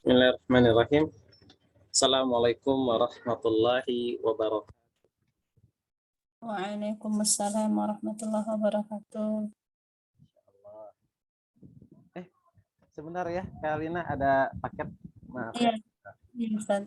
Bismillahirrahmanirrahim. Assalamualaikum warahmatullahi wabarakatuh. Waalaikumsalam warahmatullahi wabarakatuh. Sebentar ya, Kak Lina ada paket. Maaf Iya, ya. iya Ustaz.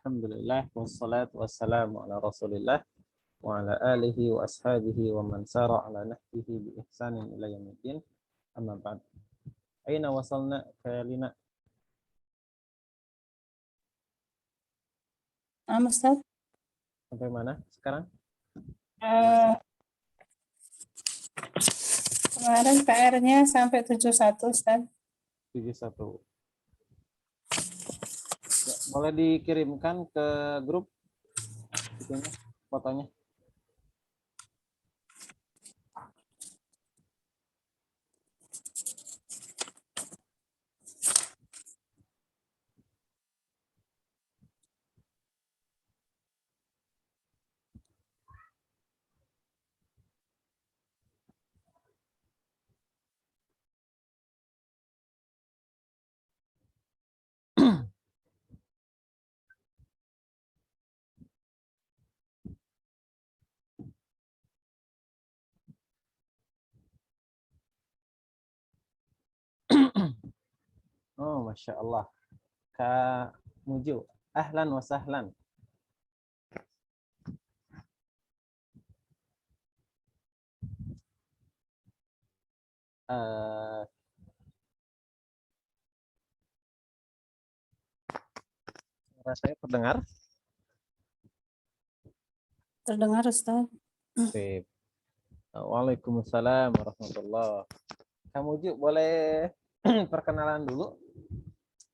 Alhamdulillah wassalatu wassalamu ala Rasulillah wa ala alihi wa ashabihi wa man sara ala nahjihi bi ihsanin ila yaumiddin. Amma ba'd. Aina wasalna, Kak Lina? Ustaz. Sampai mana sekarang? Kemarin PR-nya sampai 71 Ustaz. 71. Ya, boleh dikirimkan ke grup itunya, fotonya. Oh, Masya Allah. Kak Muju, ahlan wa sahlan. Suara saya terdengar? Terdengar Ustaz. Sip. Waalaikumsalam warahmatullahi. Kak Muju boleh perkenalan dulu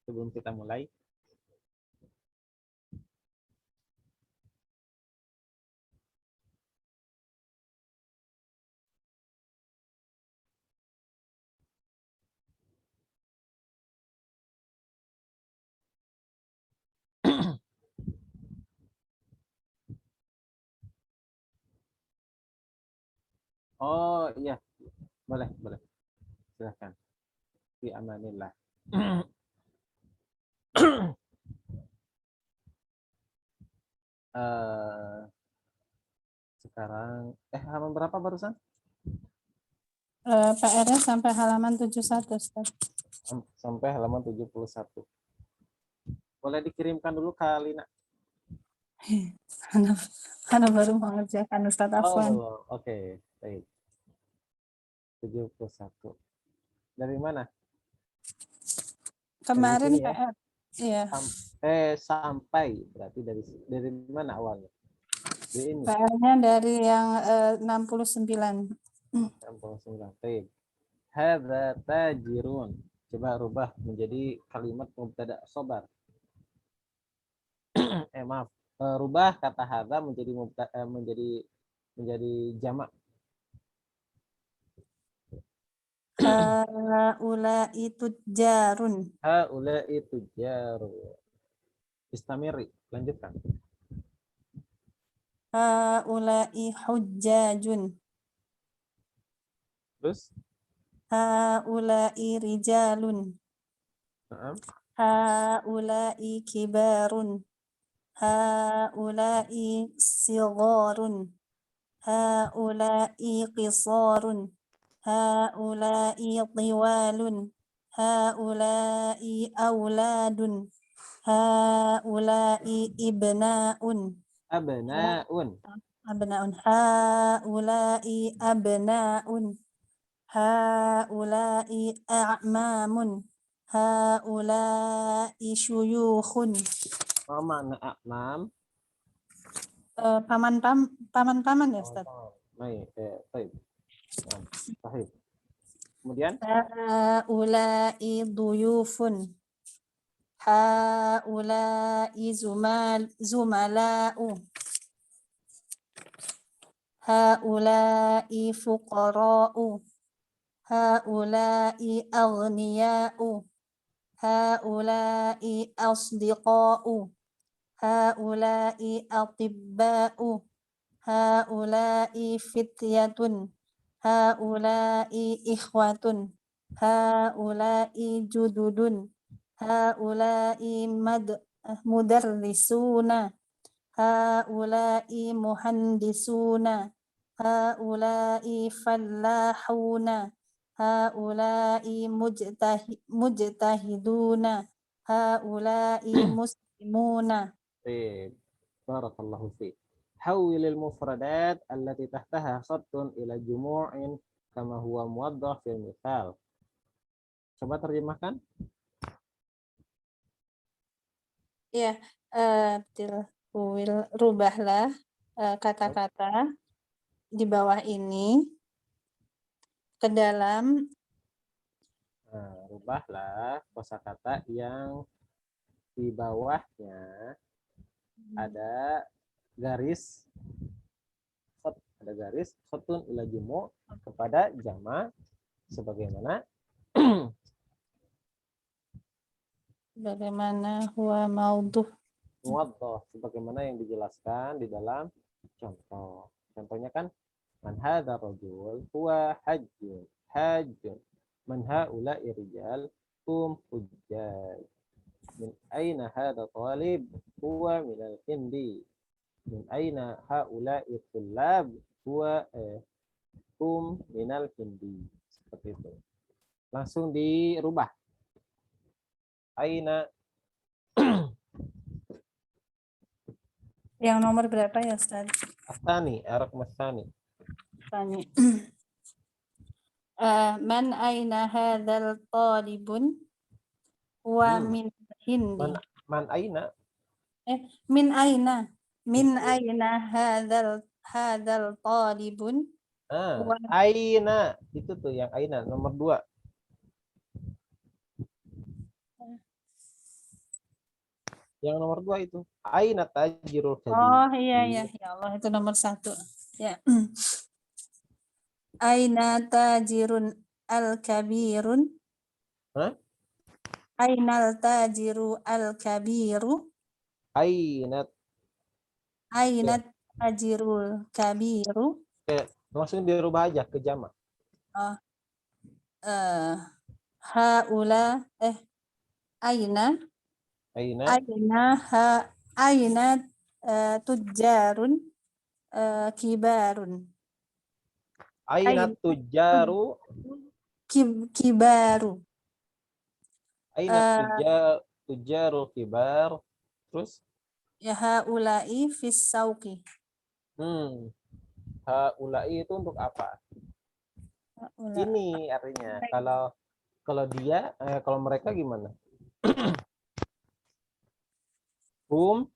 sebelum kita mulai? Oh iya, boleh, boleh. Silahkan. Fi amanillah. Sekarang, halaman berapa barusan? PR-nya sampai halaman 71 Ustaz. Sampai halaman 71. Boleh dikirimkan dulu Kak Lina. Ana baru mengerjakan Ustaz Afwan. Oh, oke. Baik. 71. Dari mana? Kemarin Dari sini ya? PR. Iya. Sampai berarti dari mana awalnya? Di ini. PR-nya dari yang 69. 69. Baik. Hadza tajirun. Coba rubah menjadi kalimat mubtada khobar. Maaf. Rubah kata hadza menjadi menjadi jamak. Haula'i tujjarun. Haula'i tujjaru. Istamiri. Lanjutkan. Haula'i hujjajun. Terus? Haula'i rijalun. Haula'i kibarun. Haula'i sigharun. Haula'i qisarun. Haula'i tiwalun. Haula'i auladun. Haula'i ibna'un. Abna'un. Abna'un. Haula'i abna'un. Haula'i a'mamun. Haula'i syuyukhun. Apa makna a'mam? Paman-paman ya, Ustaz. Baik, baik. Sahih. Kemudian Haula'i duyufun. Haula'i zumala'u. Haula'i fuqara'u. Haula'i aghniya'u. Haula'i asdiqa'u. Haula'i atibba'u. Haula'i fityatun. Haula'i ikhwatun. Haula'i jududun. Haula'i mudarrisuna. Haula'i muhandisuna. Haula'i fallahuna. Haula'i mujtahiduna. Haula'i muslimuna. baik. Barakallahu fiik. Hawwilil mufradat allati tahtaha khattun ila jumu'in kama huwa muwaddah fil mithal. Coba terjemahkan. Ya, rubahlah kata-kata di bawah ini ke dalam Rubahlah kosakata yang di bawahnya ada garis khatun ila jumu' kepada jama sebagaimana huwa maudhuh. muwaddah sebagaimana yang dijelaskan di dalam contoh. Contohnya kan man hadza rajul huwa hajjun man haula'i rijal hum hujjaj min aina hadza talib huwa minal hindi min aina haula'i tullab huwa hum minal hindi. Seperti itu. Langsung dirubah. Aina Yang nomor berapa ya, Ustaz? Asani, arak masani. Tanya. Man aina hadzal talibun? Wa min hindi. Man aina? Min aina? Min aina hadzal talibun? Aina. Itu tuh yang aina nomor 2. Yang nomor 2 itu. Aina tajirul kabir. Oh iya ya Allah, itu nomor 1. Ya. Aina tajirun al-kabirun? Ainal tajiru al-kabiru? Aina tajirul kabiru? langsung dirubah aja ke jamak. Haula aina tujarun kibarun. Aina tujaru Kibaru. Aina tujaru kibar. Terus Ya haulai fis sauqi. Haulai itu untuk apa? Ini artinya kalau dia kalau mereka gimana? Hum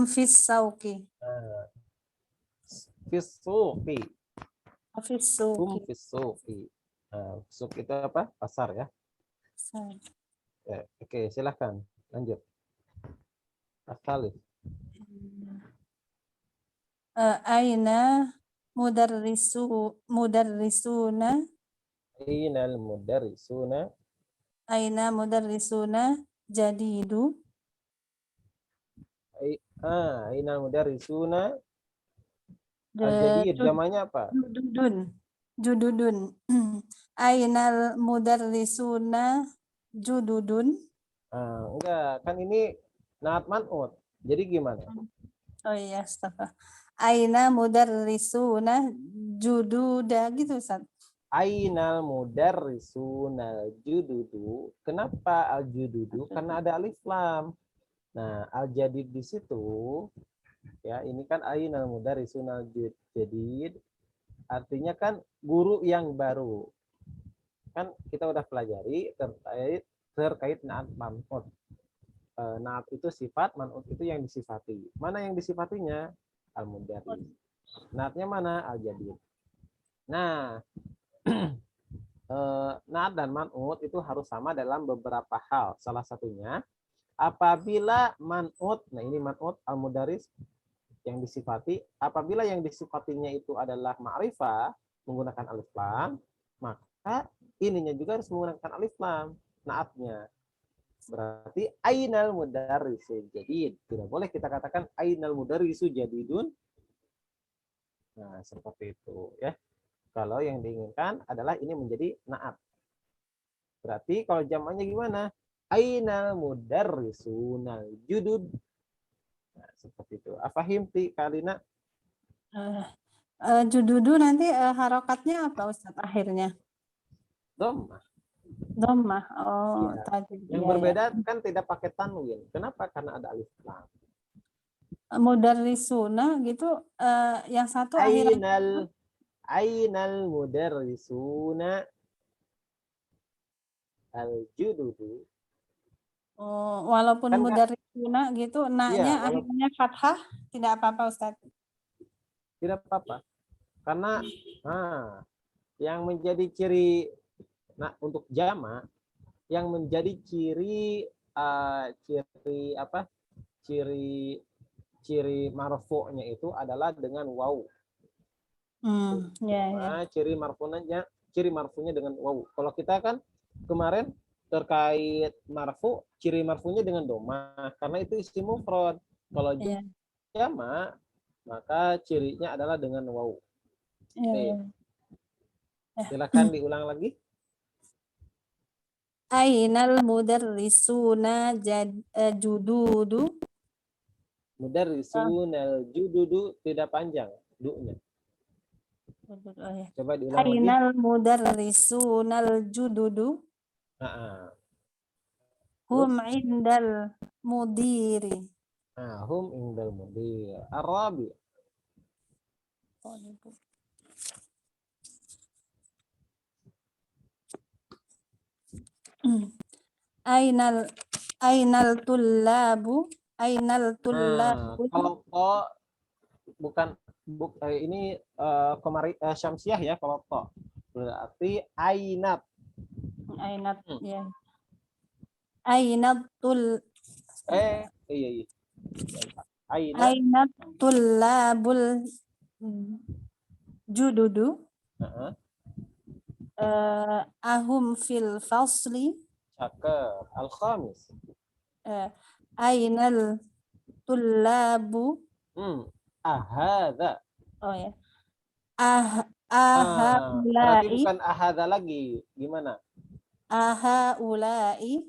fis sauqi. Fis suqi. Fis suqi. Hum fis suqi. Suq itu apa? Pasar ya. Oke, silahkan lanjut. Asalif. Aina mudarrisuna. Aina mudarrisuna jadidu. Aina mudarrisuna al-jadid. Namanya apa? Jududun. Ainal mudarrisuna jududun. Enggak, kan ini naat man'ut. Jadi gimana? Oh iya, astaga. Aina mudarrisuna jududa gitu, Ustaz. Ainal mudarrisuna jududu. Kenapa al-jududu? Karena ada alif lam. Nah, al-jadid di situ ya, ini kan ainal mudarrisuna jadid. artinya kan guru yang baru. Kan kita udah pelajari terkait naat man'ut. Naat itu sifat, man'ut itu yang disifati. Mana yang disifatinya? Al-mudarris. Naatnya mana? Al-jadid. Nah, naat dan man'ut itu harus sama dalam beberapa hal. Salah satunya apabila man'ut, nah ini man'ut al-mudarris yang disifati, apabila yang disifatinya itu adalah ma'rifah menggunakan alif lam, maka ininya juga harus menggunakan alif lam, naatnya. Berarti ainal mudarrisu jadid. Tidak boleh kita katakan ainal mudarrisu jadidun. Nah, seperti itu ya. Kalau yang diinginkan adalah ini menjadi naat. Berarti kalau jamaknya gimana? Ainal mudarrisunal judud. Nah, seperti itu. Afahimti Kalina? Jududu nanti harokatnya apa Ustadz akhirnya? Dhammah. Dhammah. Oh, Ya. tadi. Yang Iya, berbeda ya. kan tidak pakai tanwin. Kenapa? Karena ada alif lam. Mudarrisuna gitu, yang satu akhirnya Ainal mudarrisuna al-jududu. walaupun Kan enggak? mudarrisuna gitu, Iya, naknya walaupun akhirnya fathah tidak apa-apa Ustadz. tidak apa-apa. Karena yang menjadi ciri untuk jama, yang menjadi ciri apa? Ciri ciri marfu'nya itu adalah dengan waw. Ya, ya. Ciri marfu'nya dengan waw. Kalau kita kan kemarin terkait marfu, ciri marfu'nya dengan domah karena itu isim mufrad. Kalau Ya, jama maka cirinya adalah dengan waw. ya, Oke, ya. silakan diulang lagi. Ainal mudarrisuna jududu. Mudarrisun al-jududu tidak panjang du-nya. Oh, ya. Coba diulang lagi. Ainal mudarrisunal jududu Nah, hum terus indal mudiri. hum indal mudir. Arabi. Ainal ainal tullabu ainal tullabu. Kalau bukan ini syamsiah ya kalau to. Berarti ainat. Ainat ya. Ainat Iya. Ainat. ainat tullabul jududu ahum fil fasli. Cakep. Al-khamis. Ainal tullabu. Ahadha. Oh ya. Berarti Ahaulai bukan ahadha lagi. Gimana? ahaulai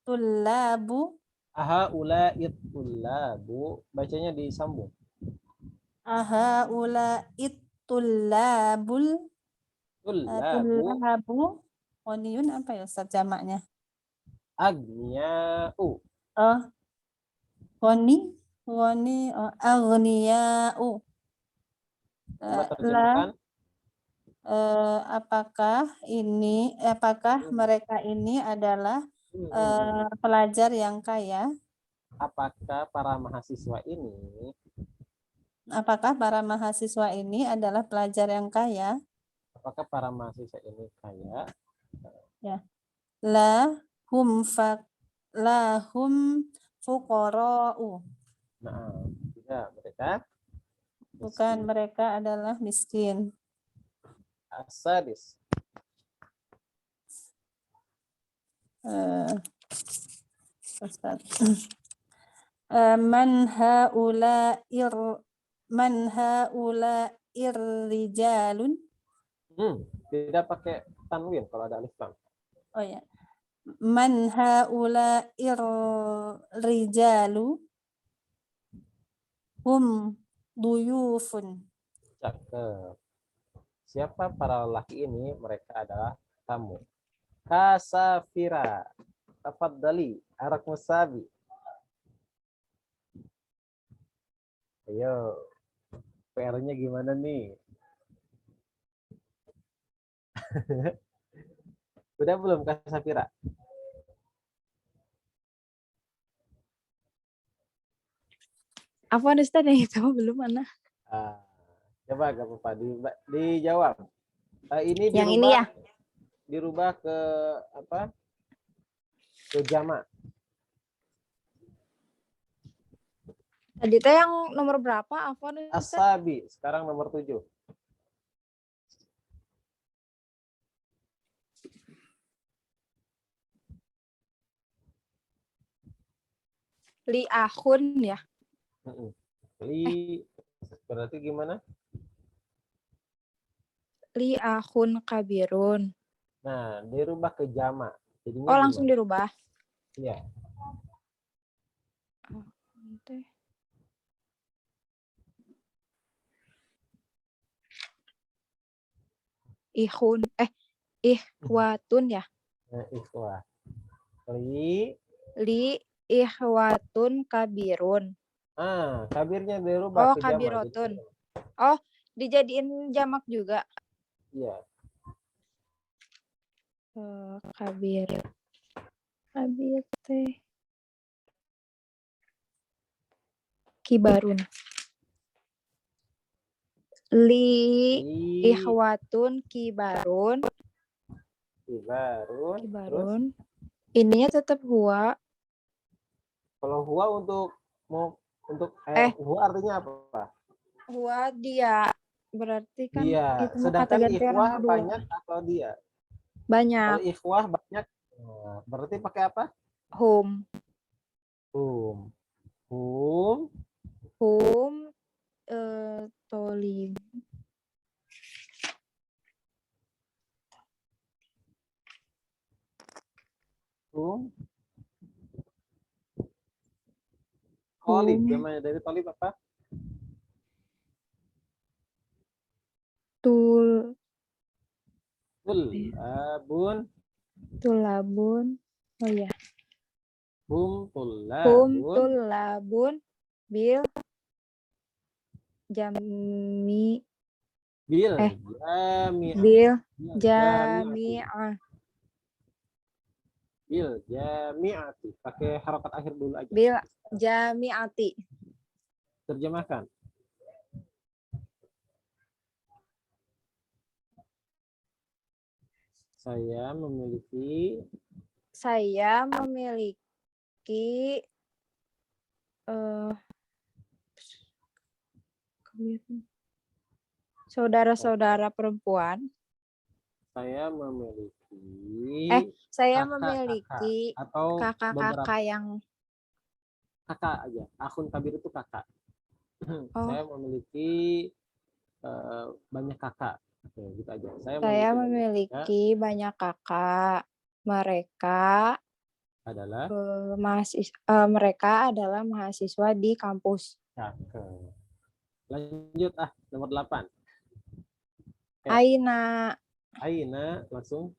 tullabu. Ahaulai tullabu. Bacanya disambung. Ahaulai tullabul Tullabu. tullabu. Oniun apa ya Ustaz jamaknya? Agnya'u. Oh, woni aghniya'u. Coba La terjemahkan. apakah mereka ini adalah pelajar yang kaya? Apakah para mahasiswa ini Apakah para mahasiswa ini adalah pelajar yang kaya? apakah para mahasiswa ini kaya? Ya. La hum fuqara'u. Nah, tidak mereka Bukan, miskin. mereka adalah miskin. Asadis. Ustaz. Man haula rijalun. Tidak pakai tanwin kalau ada alif lam. Oh ya. Man haula rijalu hum duyufun. Cakep. Siapa para lelaki ini? Mereka adalah tamu. Kasafira. Tafaddali. Arak musabi. Ayo. PR-nya gimana nih? Udah belum Kak Safira? Apa Ustaz yang itu belum mana? Ah, coba gak apa-apa dijawab. Ini Yang dirubah, ini ya? dirubah ke apa? Ke jamak. Tadi teh yang nomor berapa? Apa Ustaz? Asabi, sekarang nomor 7. Li akhun ya. Li, berarti gimana? Li akhun kabirun. Nah, dirubah ke jamak. Jadinya Oh, langsung gimana? dirubah. Iya. Teh. Ihwatun ya. Nah, ikhwah. Li, Li ihwatun kabirun. kabirnya dirubah Oh, ke jamak. kabirotun. Oh, dijadiin jamak juga. Iya. Kabir. Kabir teh. Kibarun. Li ihwatun kibarun. Kibarun. Kibarun. Ininya tetap huwa. Kalau huwa untuk huwa artinya apa? Huwa dia. Berarti kan Dia. itu kata Sedangkan ganti orang ikhwah kedua. banyak atau dia? Banyak. Kalau ikhwah banyak, berarti pakai apa? Hum. Hum. Hum. Hum. Tolim. Hum. Tolib. Namanya dari tolib apa? Tulabun. Tulabun. Oh ya. Hum Hum tulabun. tulabun bil jami Bil jami'ah. Bil jami'ati. Pakai harokat akhir dulu aja. Bil jami'ati. Terjemahkan. Saya memiliki saudara-saudara perempuan. Saya memiliki atau kakak-kakak yang kakak aja. Akun kabir itu kakak. Saya memiliki banyak kakak. Oke, gitu aja. Saya memiliki banyak kakak. Mereka adalah mahasiswa di kampus. Cakep. Lanjut nomor 8. Aina langsung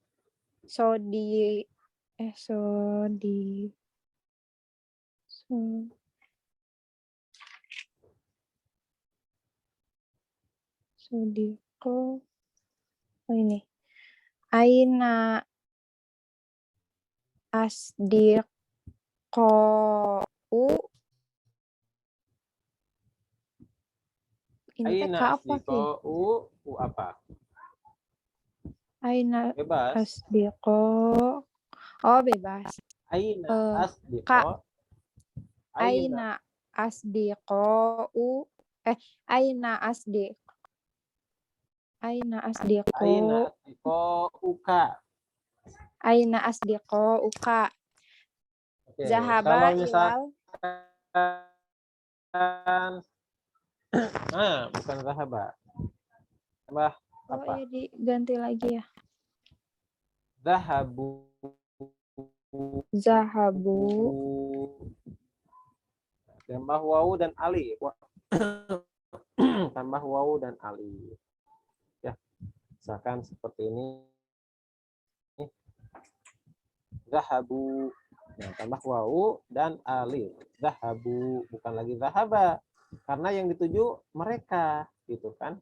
sodiko ini Aina asdiqo ini Aina apa sih? apa? Aina Bebas. asdiqo. Oh, bebas. Aina asdiqo. Aina asdiqo Aina asdiq. Aina asdiqo uka. Aina asdiqo uka. Oke, Zahaba ilal. Bukan zahaba. Tambah apa? Iya, diganti lagi ya. Zahabu. Tambah wawu dan alif. Tambah wawu dan alif. Ya, misalkan seperti ini. Zahabu. Nah, tambah wawu dan alif. Zahabu, bukan lagi zahaba. Karena yang dituju mereka, gitu kan.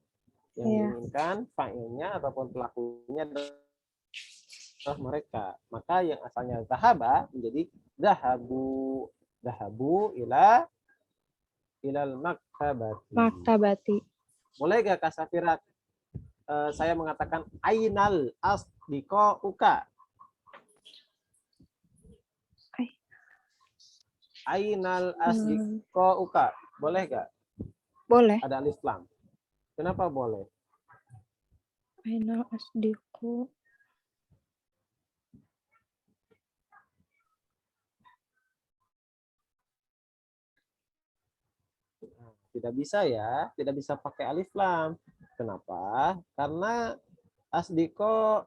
Yang Iya. diinginkan fa'ilnya ataupun pelakunya adalah mereka. Maka yang asalnya zahaba menjadi zahabu. Zahabu ilal maktabati. Maktabati. Boleh gak Kak Safira saya mengatakan ainal asdiqo uka? Ainal asdiqo uka. Boleh gak? Boleh. Ada alif lam. Kenapa boleh? Aina asdiku. Tidak bisa ya, tidak bisa pakai alif lam. Kenapa? Karena asdiko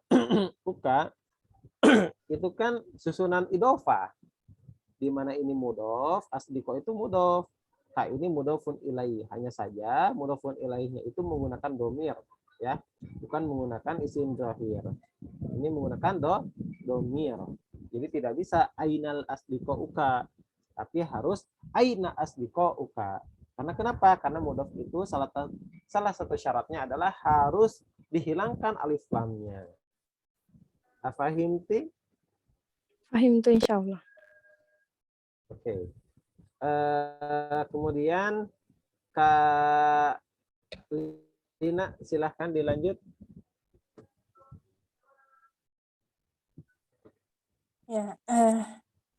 uka itu kan susunan idofah. Di mana ini mudof, asdiko itu mudof. Hak ini mudofun ilaih. Hanya saja mudofun ilaihnya itu menggunakan domir, ya, bukan menggunakan isim zahir. Ini menggunakan domir. Jadi tidak bisa ainal asdiko uka, tapi harus aina asdiko uka. Karena kenapa? Karena mudof itu salah satu syaratnya adalah harus dihilangkan alif lamnya. Afahimti? Fahim tuh insya Allah. Oke. Kemudian Kak Lina, silahkan dilanjut. Ya,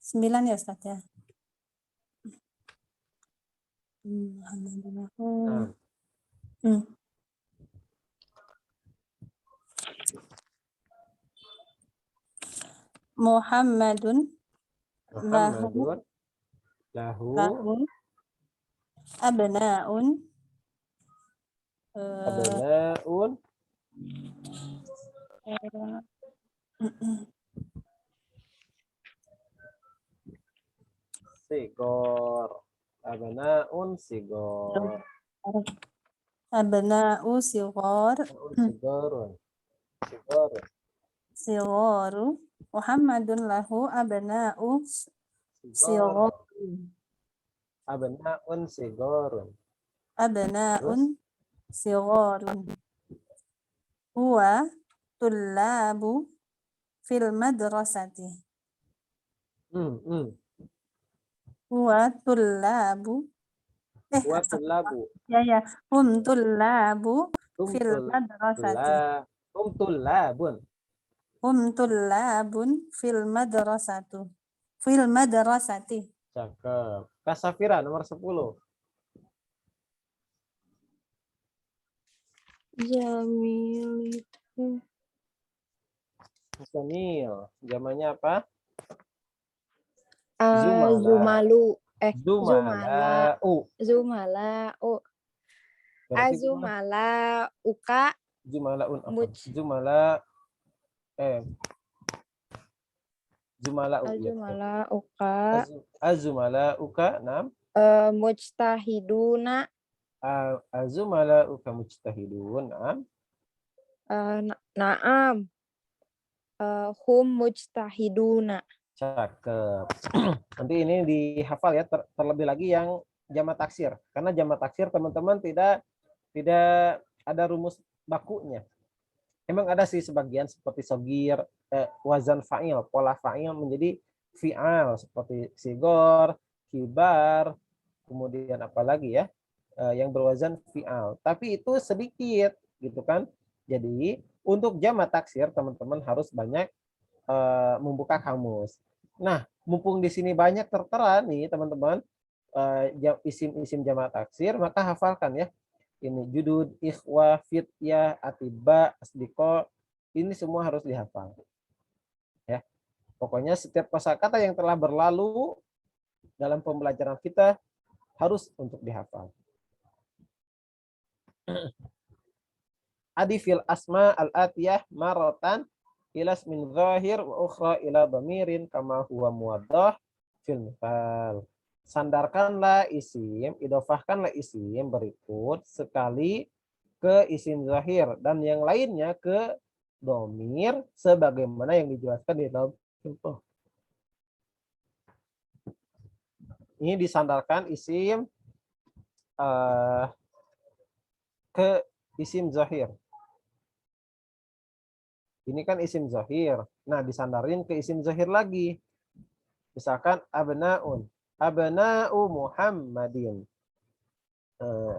9 ya Ustaz ya. Nah, Muhammadun Muhammadun lahu abnaun abnaun sigor. Abnaun sigor. abna'u sighar Sigorun. Sigorun. sigharu Muhammadun lahu abna'u Sigor. sighar Abnaun sigorun. abna'un sigharun huwa tullabu fil madrasati huwa tullabu Wa tullabu. ya hum tullabu fil madrasati Tullabun. hum tullabun fil madrasati. Cakep. Kak Safira nomor 10. Jamil itu. Jamil. Zamannya apa? Zumalu. Zumala. Zumala. Berarti Azumala uka Zumalaun apa? muj. Zumala Azumala uka Azumala uka nam mujtahiduna. Azumala uka mujtahidun nam. Naam. Hum mujtahiduna. Cakep. Nanti ini dihafal ya, terlebih lagi yang jamak taksir. Karena jamak taksir teman-teman tidak ada rumus bakunya. Emang ada sih sebagian seperti sogir, wazan fa'il, pola fa'il menjadi fi'al seperti sigor, kibar, kemudian apa lagi ya yang berwazan fi'al. Tapi itu sedikit gitu kan. Jadi untuk jamak taksir teman-teman harus banyak membuka kamus. Nah, mumpung di sini banyak tertera nih teman-teman isim-isim jamak taksir, maka hafalkan ya. Ini judud, ikhwah, fityah, atiba, asdiko, ini semua harus dihafal. Ya. Pokoknya setiap kosakata yang telah berlalu dalam pembelajaran kita harus untuk dihafal. Adifil asma al-atiyah marotan ilas min zahir wa ukhra ila dhamirin kama huwa muwaddah fil mithal. Sandarkanlah isim, idofahkanlah isim berikut sekali ke isim zahir dan yang lainnya ke dhamir sebagaimana yang dijelaskan di dalam contoh. Ini disandarkan isim ke isim zahir. Ini kan isim zahir. Nah, disandarin ke isim zahir lagi. Misalkan abnaun. Abna'u Muhammadin.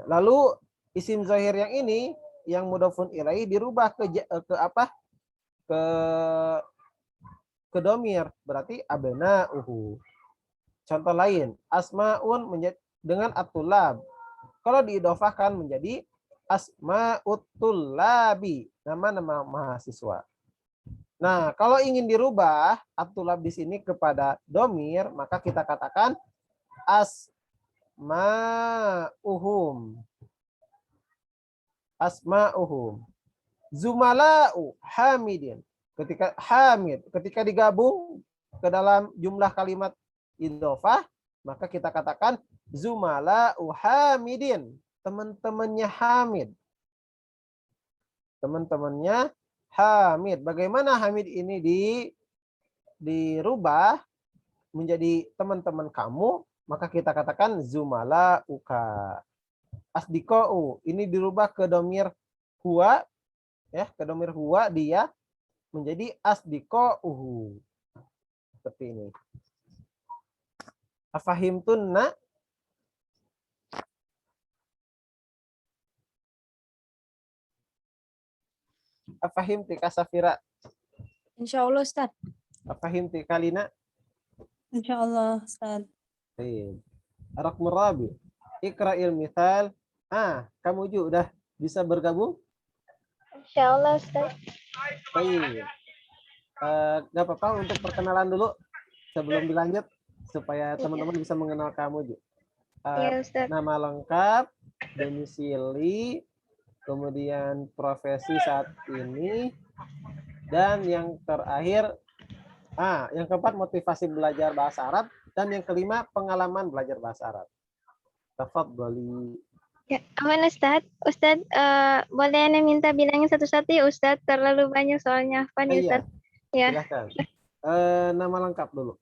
Lalu isim zahir yang ini yang mudhofun ilaih dirubah ke apa? Ke domir, berarti abna'uhu. Contoh lain, asmaun dengan atulab. Kalau diidofahkan menjadi asma'ut tullabi, nama-nama mahasiswa. Nah, kalau ingin dirubah atulab di sini kepada domir, maka kita katakan asma'uhum. Asma'uhum. Zumala'u hamidin. Ketika digabung ke dalam jumlah kalimat idhofah, maka kita katakan zumala'u hamidin. Teman-temannya Hamid. Teman-temannya Hamid. Bagaimana Hamid ini dirubah menjadi teman-teman kamu? Maka kita katakan zumala'uka. Asdiqa'u. Ini dirubah ke domir huwa. Ya, ke domir huwa dia menjadi asdiqa'uhu. Seperti ini. Afahimtunna? Afahimti kasafira? Insya Allah Ustaz. Afahimti kalina? Insyaallah, Ustaz. Baik. Ar-Raqmur Rabi. Iqra'il mithal. Kamu juga udah bisa bergabung? Insya Allah Ustaz. Baik. Gak apa-apa untuk perkenalan dulu sebelum dilanjut supaya teman-teman bisa mengenal kamu juga. Iya Ustaz. Nama lengkap, domisili, kemudian profesi saat ini, dan yang terakhir, yang keempat motivasi belajar bahasa Arab, dan yang kelima pengalaman belajar bahasa Arab. Tafadhali. Ya, aman Ustaz. Ustaz, boleh Anda minta bilangin satu-satu ya Ustaz? Terlalu banyak soalnya. Apa nih Ustaz? Ya. Silahkan. Nama lengkap dulu.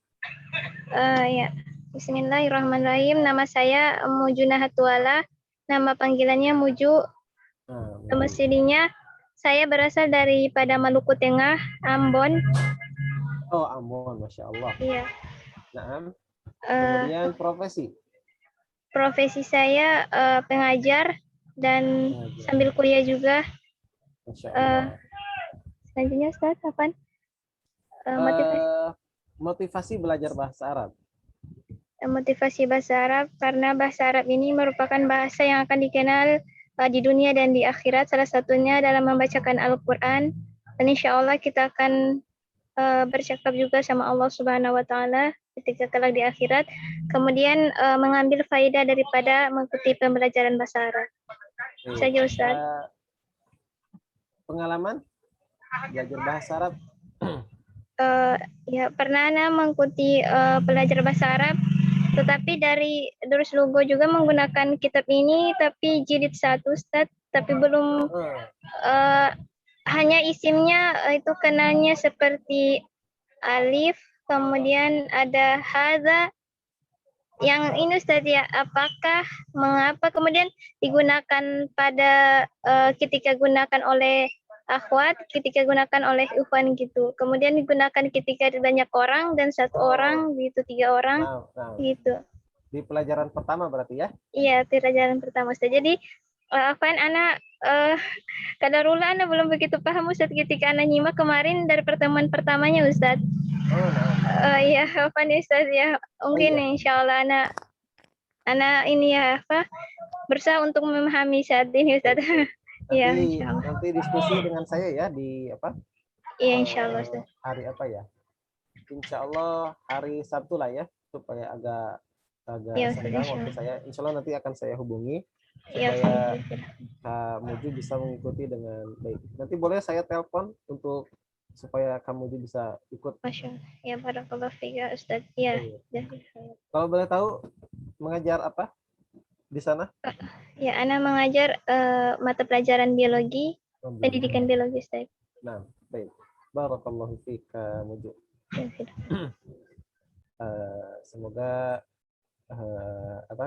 Ya. Bismillahirrahmanirrahim. Nama saya Mujuna Hatuala. Nama panggilannya Muju. Domisilinya saya berasal daripada Maluku Tengah, Ambon. Oh, Ambon, Masya Allah. Iya. Nah, kemudian Profesi saya pengajar dan sambil kuliah juga. Masya Allah. Selanjutnya Ustaz, kapan? Motivasi belajar bahasa Arab. Motivasi bahasa Arab karena bahasa Arab ini merupakan bahasa yang akan dikenal di dunia dan di akhirat. Salah satunya dalam membacakan Al-Quran. Dan insya Allah kita akan bercakap juga sama Allah Subhanahu Wa Taala ketika kelak di akhirat. Kemudian mengambil faedah daripada mengikuti pembelajaran bahasa Arab. Saja Ustaz. Pengalaman belajar bahasa Arab? Ya pernah mengikuti belajar bahasa Arab. Tetapi dari Durus Lugo juga menggunakan kitab ini, tapi jilid 1 Ustaz, tapi belum hanya isimnya itu kenalnya seperti alif, kemudian ada hadza. Yang ini Ustaz ya, apakah, mengapa, kemudian digunakan pada ketika gunakan oleh akhwat, ketika gunakan oleh ikhwan gitu. Kemudian digunakan ketika banyak orang dan satu orang gitu, 3 orang gitu. Di pelajaran pertama berarti ya? Iya, pelajaran pertama Ustaz. Jadi Afan anak kadarullah anak belum begitu paham Ustaz ketika anak nyimak kemarin dari pertemuan pertamanya Ustaz. Iya, Afan Ustaz ya. Mungkin insyaallah anak ini ya berusaha untuk memahami saat ini Ustaz. Iya, insyaallah. Nanti diskusi dengan saya ya di apa? Iya, insyaallah Ustaz. Hari apa ya? Insyaallah hari Sabtu lah ya, supaya agak senggang waktu saya. Insyaallah nanti akan saya hubungi supaya Kak Muju bisa mengikuti dengan baik. Nanti boleh saya telepon untuk supaya Kak Muju bisa ikut. Masya Allah. Ya, barakallahu fika Ustaz. Iya. Kalau boleh tahu mengajar apa di sana? Ya, Ana mengajar mata pelajaran biologi, pendidikan biologi Ustaz. Nah, baik. Barakallahu fika Muju. Semoga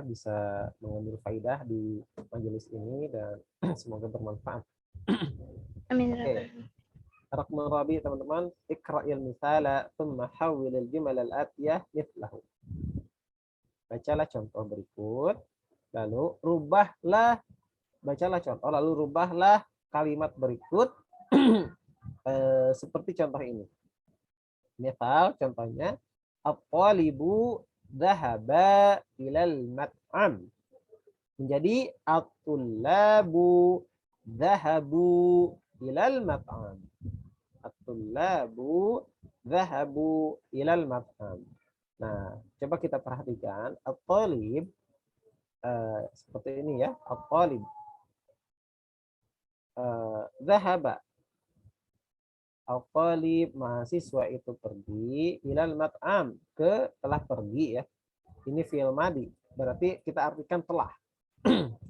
bisa mengambil faidah di majelis ini dan semoga bermanfaat. Amin. Oke. Raqam rabi teman-teman, iqra'il misala thumma hawwilil jumal al-atiyah mithlahu. Bacalah contoh berikut, lalu bacalah contoh, lalu rubahlah kalimat berikut seperti contoh ini. Misal contohnya, at-talibu dhahaba ilal mat'am. Menjadi at-tullabu dhahabu ilal mat'am. At-tullabu dhahabu ilal mat'am. Nah, coba kita perhatikan at-talib seperti ini ya, at-talib dhahaba. Al-talib mahasiswa itu pergi ilal mat'am telah pergi ya. Ini fi'il madi. Berarti kita artikan telah.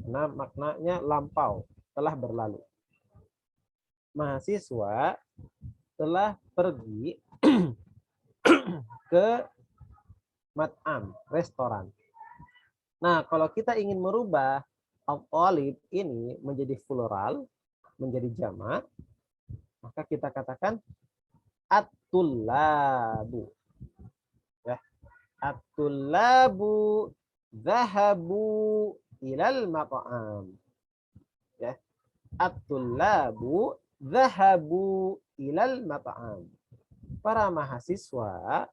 Nah, maknanya lampau, telah berlalu. Mahasiswa telah pergi ke mat'am, restoran. Nah, kalau kita ingin merubah al-talib ini menjadi plural, menjadi jamak, maka kita katakan at-tullabu. Ya. At-tullabu dhahabu ilal mat'am. Ya. At-tullabu dhahabu ilal mat'am. Para mahasiswa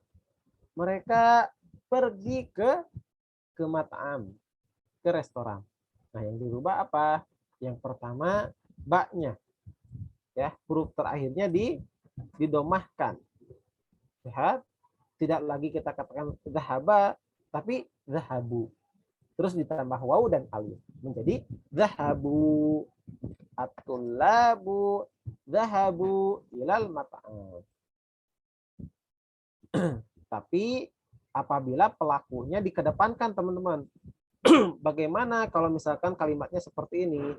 mereka pergi ke mat'am, ke restoran. Nah, yang dirubah apa? Yang pertama ba-nya. Ya, huruf terakhirnya didomahkan. Lihat, tidak lagi kita katakan zahaba, tapi zahabu. Terus ditambah waw dan alif menjadi zahabu. At-tullabu zahabu ilal mat'am. Tapi apabila pelakunya dikedepankan, teman-teman. Bagaimana kalau misalkan kalimatnya seperti ini?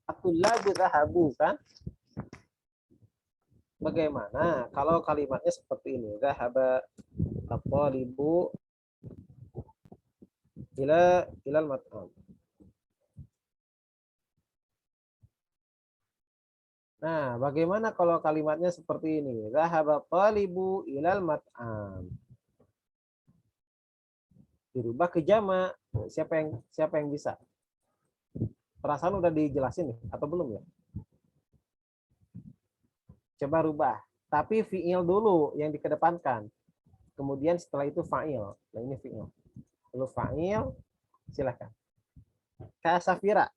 At-tullabu zahabu kan? Bagaimana kalau kalimatnya seperti ini? Zahaba at-talibu ilal mat'am. Nah, bagaimana kalau kalimatnya seperti ini? Zahaba at-talibu ilal mat'am. Dirubah ke jamak. Siapa yang bisa? Perasaan udah dijelasin nih atau belum ya? Coba rubah. Tapi fi'il dulu yang dikedepankan. Kemudian setelah itu fa'il. Nah, ini fi'il. Lalu fa'il, silakan. Kasafira.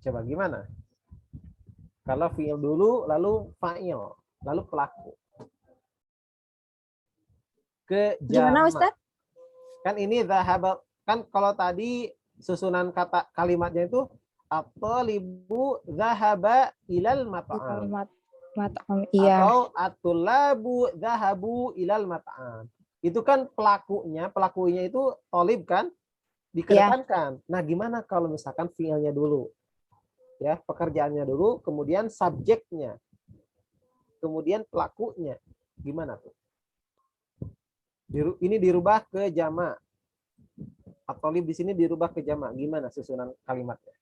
Coba gimana? Kalau fi'il dulu, lalu fa'il, lalu pelaku. Ke Gimana, jamak. Ustaz? Kan ini zahaba, kan kalau tadi susunan kata kalimatnya itu at-talibu zahaba ilal mat'am. Mat'am, iya. Atau at-tullabu zahabu ilal mat'am. Itu kan pelakunya itu tolib kan? Dikedepankan. Nah, gimana kalau misalkan fiilnya dulu? Ya, pekerjaannya dulu, kemudian subjeknya. Kemudian pelakunya. Gimana tuh? Ini dirubah ke jamak. At-talib di sini dirubah ke jamak. Gimana susunan kalimatnya?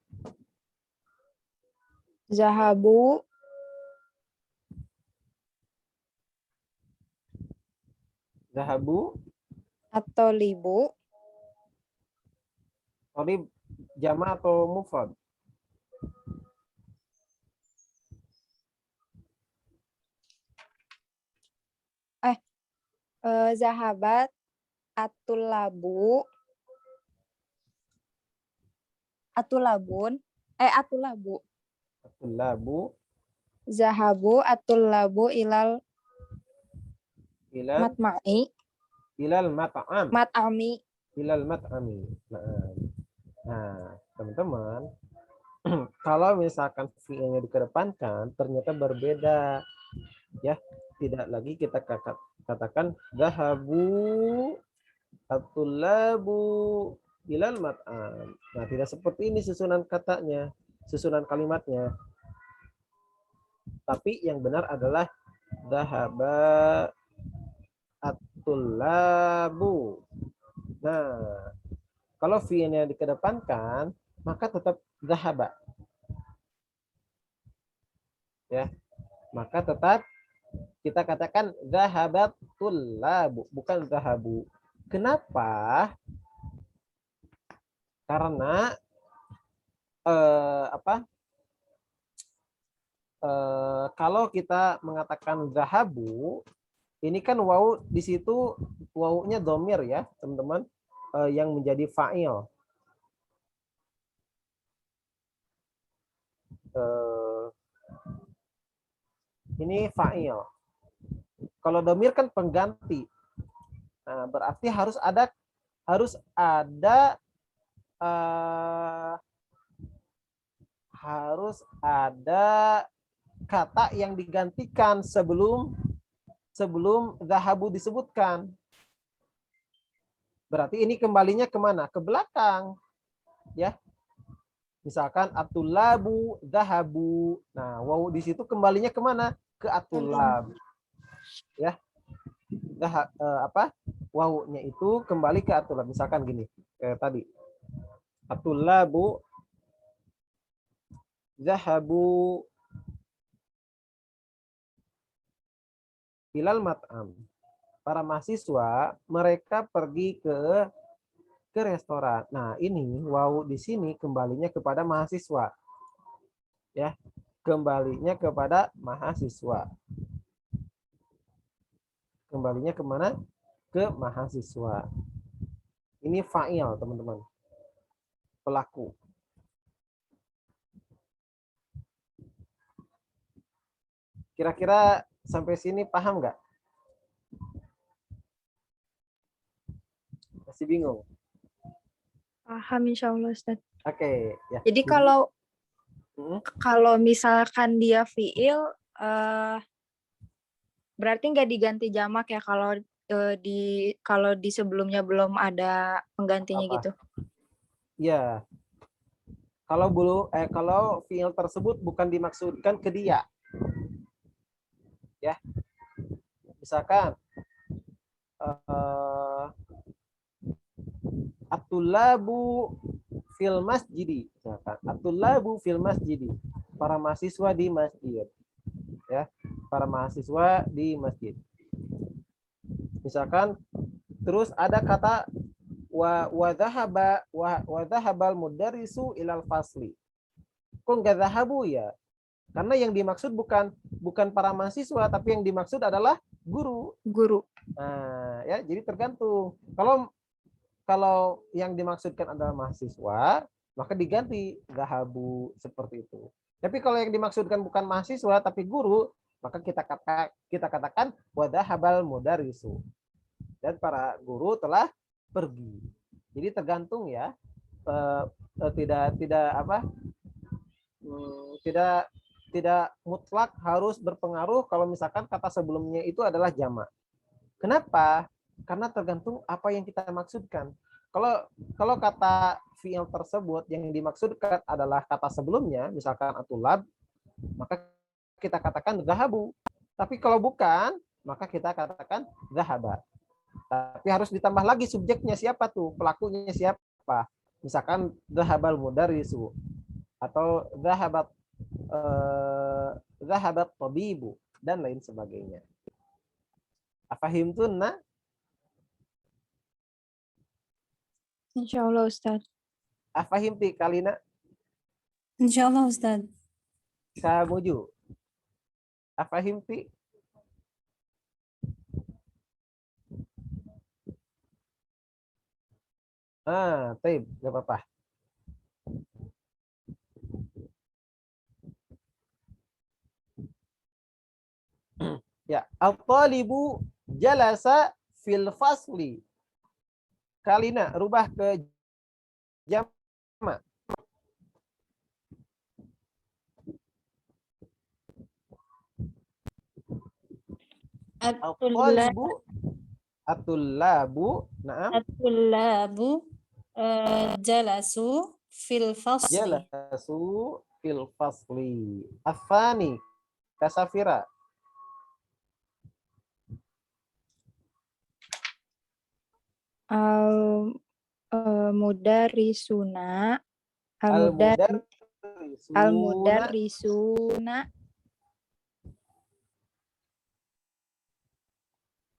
Zahabu Zahabu, at-talibu talib jamak atau mufrad? zahabat atulabu atulabu At-tullabu zahabu atulabu ilal ilal matma'i mat'am. mat'ami. Ilal mat'ami. Nah, teman-teman, kalau misalkan fiilnya dikedepankan, ternyata berbeda. Ya, tidak lagi kita katakan zahabu at-tullabu ilal mat'am. Nah, tidak seperti ini susunan katanya, susunan kalimatnya. Tapi yang benar adalah Dhahaba at-tullabu. Nah, kalau fi'ilnya dikedepankan, maka tetap dhahaba. Ya, maka tetap kita katakan dhahabat tullabu, bukan dhahabu. Kenapa? Karena kalau kita mengatakan dhahabu, ini kan wawu di situ wawunya domir ya, teman-teman, yang menjadi fa'il. Ini fa'il. Kalau domir kan pengganti. Nah, berarti harus ada kata yang digantikan sebelum dhahabu disebutkan. Berarti ini kembalinya kemana? Ke belakang. Ya. Misalkan atulabu dhahabu. Nah, wawu di situ kembalinya kemana? Ke atulab. Ya. Wawunya itu kembali ke atulab. Misalkan gini, kayak tadi. Atulabu dhahabu ilal mat'am. Para mahasiswa mereka pergi ke restoran. Nah, ini wawu di sini kembalinya kepada mahasiswa. Ya, kembalinya kepada mahasiswa. Kembalinya kemana? Ke mahasiswa. Ini fa'il, teman-teman. Pelaku. Kira-kira sampai sini paham nggak? Masih bingung? Paham insya Allah Ustaz. Oke. Ya. Jadi kalau misalkan dia fiil, berarti nggak diganti jamak ya kalau di sebelumnya belum ada penggantinya gitu. Ya. Kalau fiil tersebut bukan dimaksudkan ke dia. Ya. Misalkan at-tullabu fil masjidi. Misalkan at-tullabu fil masjidi. Para mahasiswa di masjid. Ya, para mahasiswa di masjid. Misalkan terus ada kata wa dhahabal mudarrisu ilal fasli. Kok enggak dhahabu ya? Karena yang dimaksud bukan para mahasiswa, tapi yang dimaksud adalah guru. Nah, ya, jadi tergantung. Kalau yang dimaksudkan adalah mahasiswa, maka diganti dhahabu seperti itu. Tapi kalau yang dimaksudkan bukan mahasiswa tapi guru, maka kita katakan wa dhahabal mudarrisu. Dan para guru telah pergi. Jadi tergantung ya. Tidak mutlak harus berpengaruh kalau misalkan kata sebelumnya itu adalah jamak. Kenapa? Karena tergantung apa yang kita maksudkan. Kalau kata fi'il tersebut yang dimaksudkan adalah kata sebelumnya, misalkan atulab, maka kita katakan dhahabu. Tapi kalau bukan, maka kita katakan dhahaba. Tapi harus ditambah lagi subjeknya siapa tuh, pelakunya siapa. Misalkan dhahabal mudarrisu atau dhahabat tabibu dan lain sebagainya. Afahimtunna? Insya Allah Ustaz. Afahimti kalina? Insya Allah Ustaz. Samuju. Afahimti? Taib, nggak apa-apa. Ya, at-talibu jalasa fil fasli. Kalina, rubah ke jamak. At-tullabu, na'am. At-tullabu jalasu fil fasli. Jalasu fil fasli. Afani, kasafira. Al mudarrisuna al mudarrisuna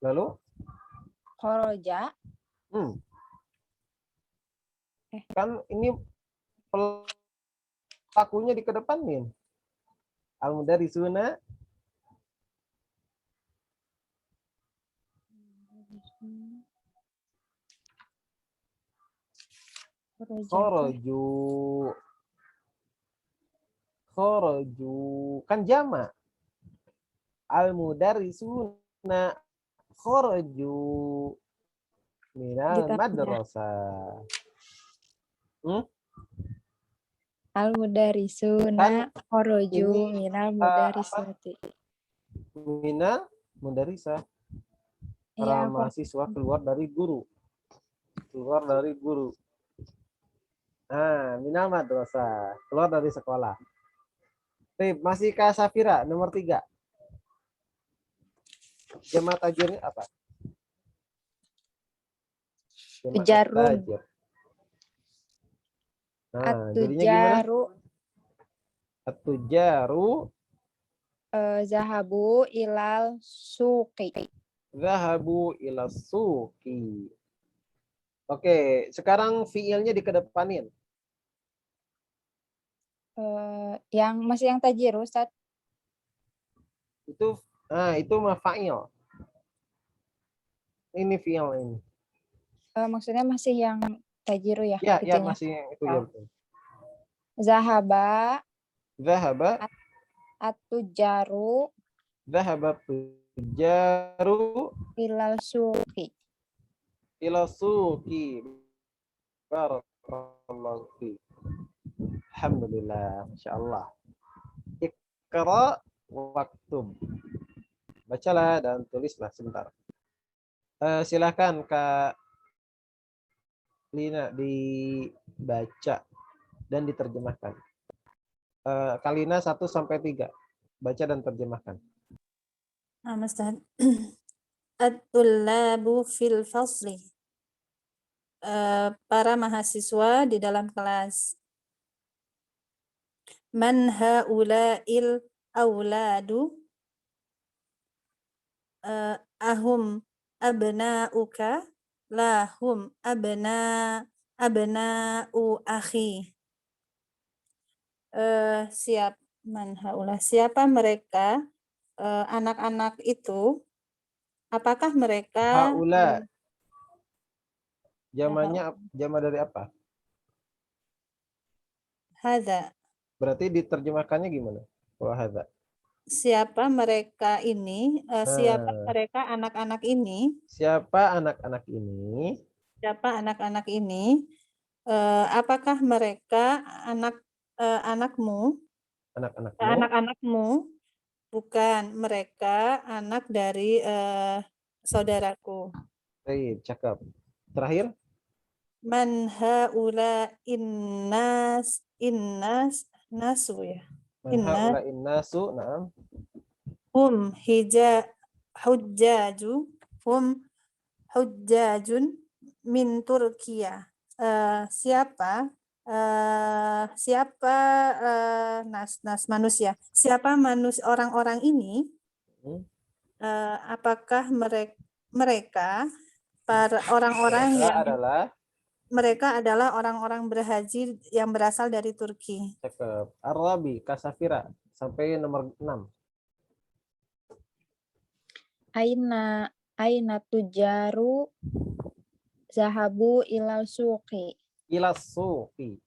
Lalu kharaja. kan ini pelakunya dikedepanin. Al-mudarrisuna kharaju. Kharaju kan jama. Al-mudarrisuna kharaju minal madrasah. Al mudarrisuna kharaju minal mudarrisati. Minal mudarrisah. Para Iya, mahasiswa keluar dari guru. Keluar dari guru. Minal madrasah. Keluar dari sekolah. Masih Kak Safira, nomor 3. Jamak tajwidnya apa? Jamak Tujarun. tajwid. Jadinya gimana? At-tujaru Zahabu ilal suqi. zahabu ila suqi. Oke, sekarang fiilnya dikedepanin. Yang masih yang tajir, Ustaz. Itu mafa'il. Ini fiil ini. Maksudnya masih yang tajiru ya? Ya, itunya. masih yang itu ya. Zahaba Zahaba at-tujaru zahaba tujaru ilal suqi. ila suqi. Barakallahu fi. Alhamdulillah, masyaallah. Iqra waktub. Bacalah dan tulislah sebentar. Silakan Kak Lina dibaca dan diterjemahkan. Kak Lina 1 sampai 3. Baca dan terjemahkan. Ustaz. At-tullabu fil fasli. Para mahasiswa di dalam kelas. Man haula'il auladu ahum abna'uka lahum abna'u akhi. Siapa mereka anak-anak itu? Apakah mereka Haula jamannya jama dari apa? hadza. Berarti diterjemahkannya gimana? Hadza. Siapa mereka ini? Siapa mereka anak-anak ini? Siapa anak-anak ini? Siapa anak-anak ini? Apakah mereka anakmu? Anak-anakmu? Bukan, mereka anak dari saudaraku. Baik, cakep. Terakhir? Man haula nasu ya. Man haula innasu, na'am. Hum hujjajun min Turkiya. Siapa manusia? Siapa orang-orang ini? Apakah mereka para orang-orang yang mereka adalah orang-orang berhaji yang berasal dari Turki. Cakep. Arabi, Kasafira sampai nomor 6. Aina tujaru zahabu ilal suqi. Ilal suqi.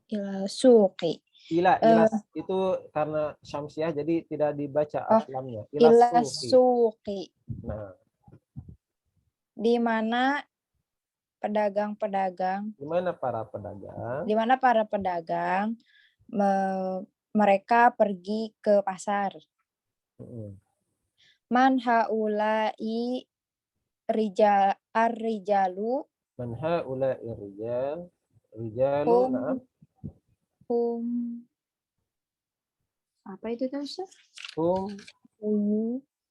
Ilal suqi. Ilas itu karena syamsiah jadi tidak dibaca aslamnya. Ilal suqi. Nah, di mana pedagang-pedagang? Di mana para pedagang? Di mana para pedagang mereka pergi ke pasar. Man haula'i rijalu. Man haula'i rijalu, na'am. Apa itu Ustaz?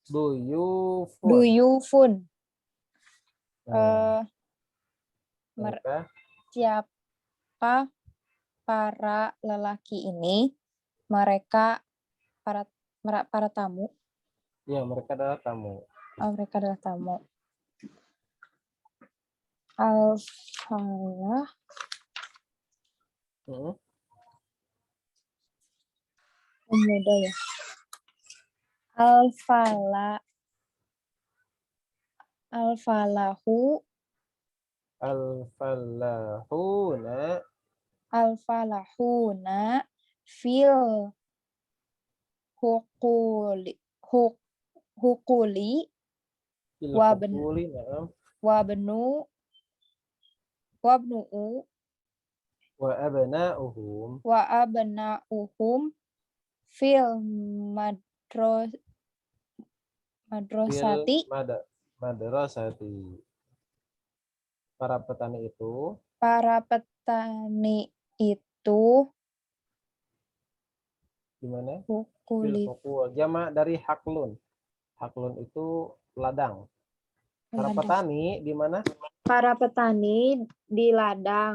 Duyufun. Duyufun. Nah, mer- mereka siapa para lelaki ini? Mereka para tamu. ya mereka adalah tamu. Oh, mereka adalah tamu. Al-falah Hmm. pemuda ya. Al-falahu Al-falahuna al-falahuna fil hukuli hukuli fil Waben- hukuli, na'am, wabnu wa abna'uhum wa abna'uhum fil madrasati. madrasati. Para petani itu Para petani itu gimana? Fil hukuli hukul. Jamak dari haklun. Haklun itu ladang. Para ladang. petani di mana? Para petani di ladang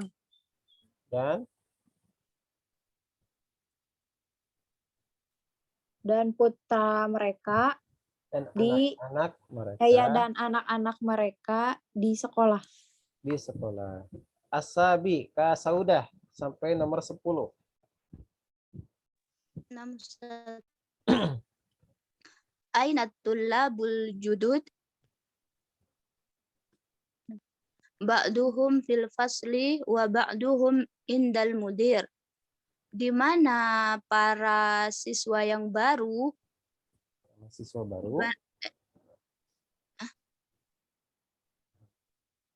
dan putra mereka dan di anak-anak mereka dan anak-anak mereka di sekolah. di sekolah. Asabi ka saudah sampai nomor 10. Aina tullabul judud ba'duhum fil fasli wa ba'duhum indal mudir. Di mana para siswa yang baru? Siswa baru.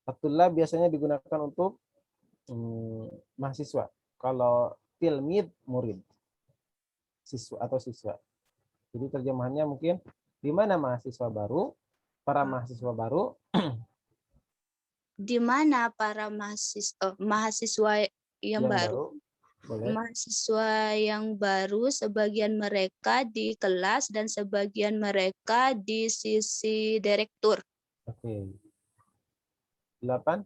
At-tullab biasanya digunakan untuk mahasiswa. Kalau tilmid, murid. Siswa atau siswa. Jadi terjemahannya mungkin di mana mahasiswa baru? Para mahasiswa baru. Di mana para mahasiswa yang baru? Boleh. Mahasiswa yang baru, sebagian mereka di kelas dan sebagian mereka di sisi direktur. Oke. 8.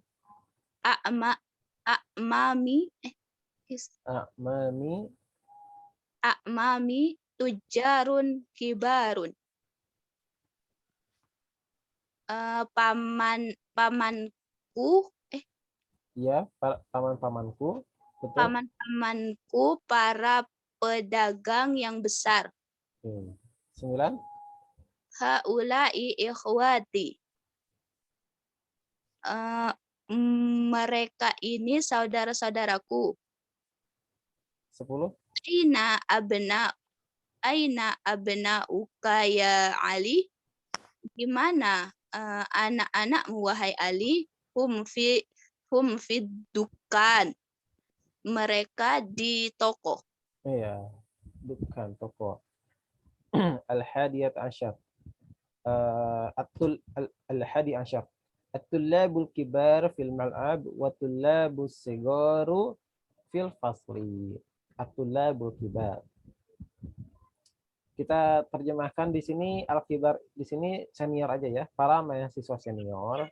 A'mami tujarun kibarun. Pamanku Iya, paman-pamanku. Betul. Paman-pamanku para pedagang yang besar. Oke. 9. Haula'i ikhwati. Mereka ini saudara-saudaraku. 10. Aina abna'uka ya Ali? Di mana anak-anakmu wahai Ali? Hum fi dukan. Mereka di toko. Iya, bukan toko. Al-hadiyat asyar. Al-hadi asyar. At-tullabul kibar fil mal'ab wa tullabus sigaru fil fasli. At-tullabul kibar. Kita terjemahkan di sini al-kibar, di sini senior aja ya, para mahasiswa senior.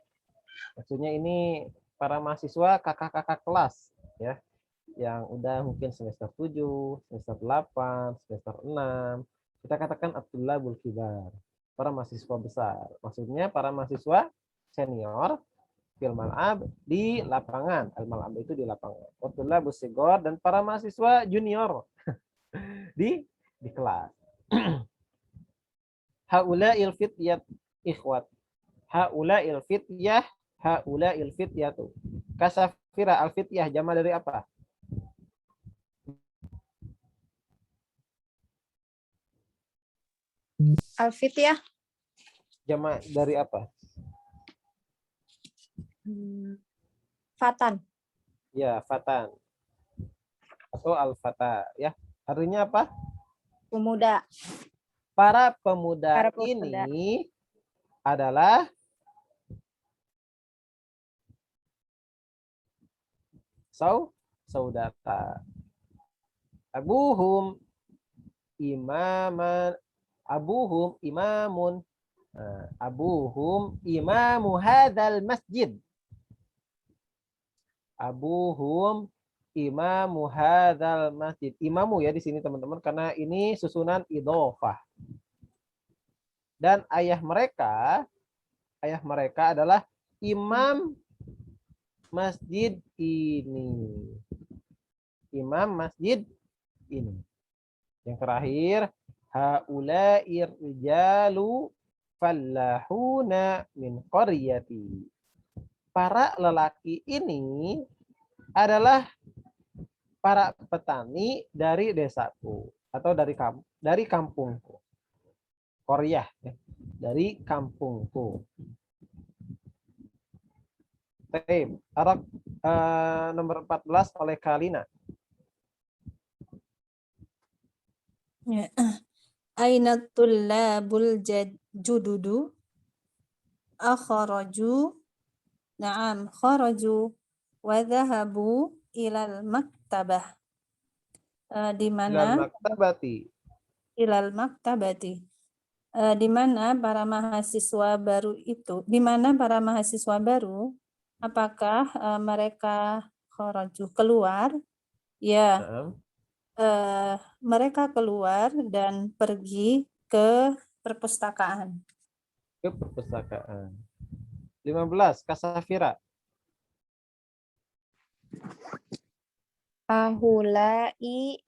Maksudnya ini para mahasiswa kakak-kakak kelas ya, yang udah mungkin semester 7, semester 8, semester 6. Kita katakan at-tullabul kibar, para mahasiswa besar. Maksudnya para mahasiswa senior fil mal'ab, di lapangan. Al-mal'ab itu di lapangan. At-tullabus sigor, dan para mahasiswa junior di kelas. Haula'il fityat ikhwat. Haula'il fityatu. Kasafira al-fityah jama dari apa? Al-fityah Jama dari apa? fatan. Ya, fatan. Atau al-fata ya. Artinya apa? Pemuda. Para pemuda Para pemuda. ini adalah saudara. Abuhum imamun Abuhum imamu hadzal masjid. Abuhum imamu hadzal masjid. Imamu ya di sini teman-teman karena ini susunan idhofah. Dan ayah mereka adalah imam masjid ini. Imam masjid ini. Yang terakhir, haula'ir rijalu fallahuna min qaryati. Para lelaki ini adalah para petani dari desaku atau dari kampungku. Qaryah ya, dari kampungku. Baik, Arab nomor 14 oleh Kalina. Ya. Aina tullabul jududu akharaju na'am kharaju wa dhahabu ilal maktabah. Di Ilal mana maktabati. ilal maktabati. Di mana para mahasiswa baru itu, di mana para mahasiswa baru, apakah mereka kharaju keluar? Ya, mereka keluar dan pergi ke perpustakaan. Ke perpustakaan. 15 Kasafira. Ahulai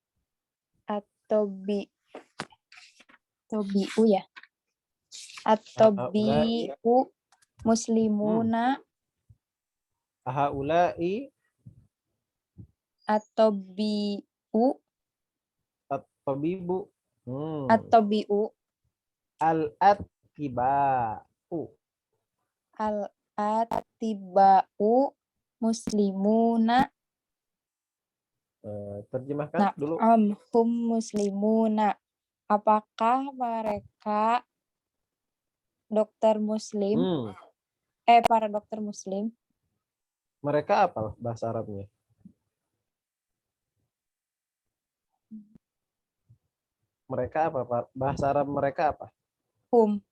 atau biu ya. Atau biu muslimuna Haulai atau biu tabibu. atau biu Al-atiba'u. al-atiba'u muslimuna Terjemahkan dulu. hum muslimuna. Apakah mereka dokter muslim? Para dokter muslim. Mereka apa bahasa Arabnya? Mereka apa? Bahasa Arab mereka apa? Hum.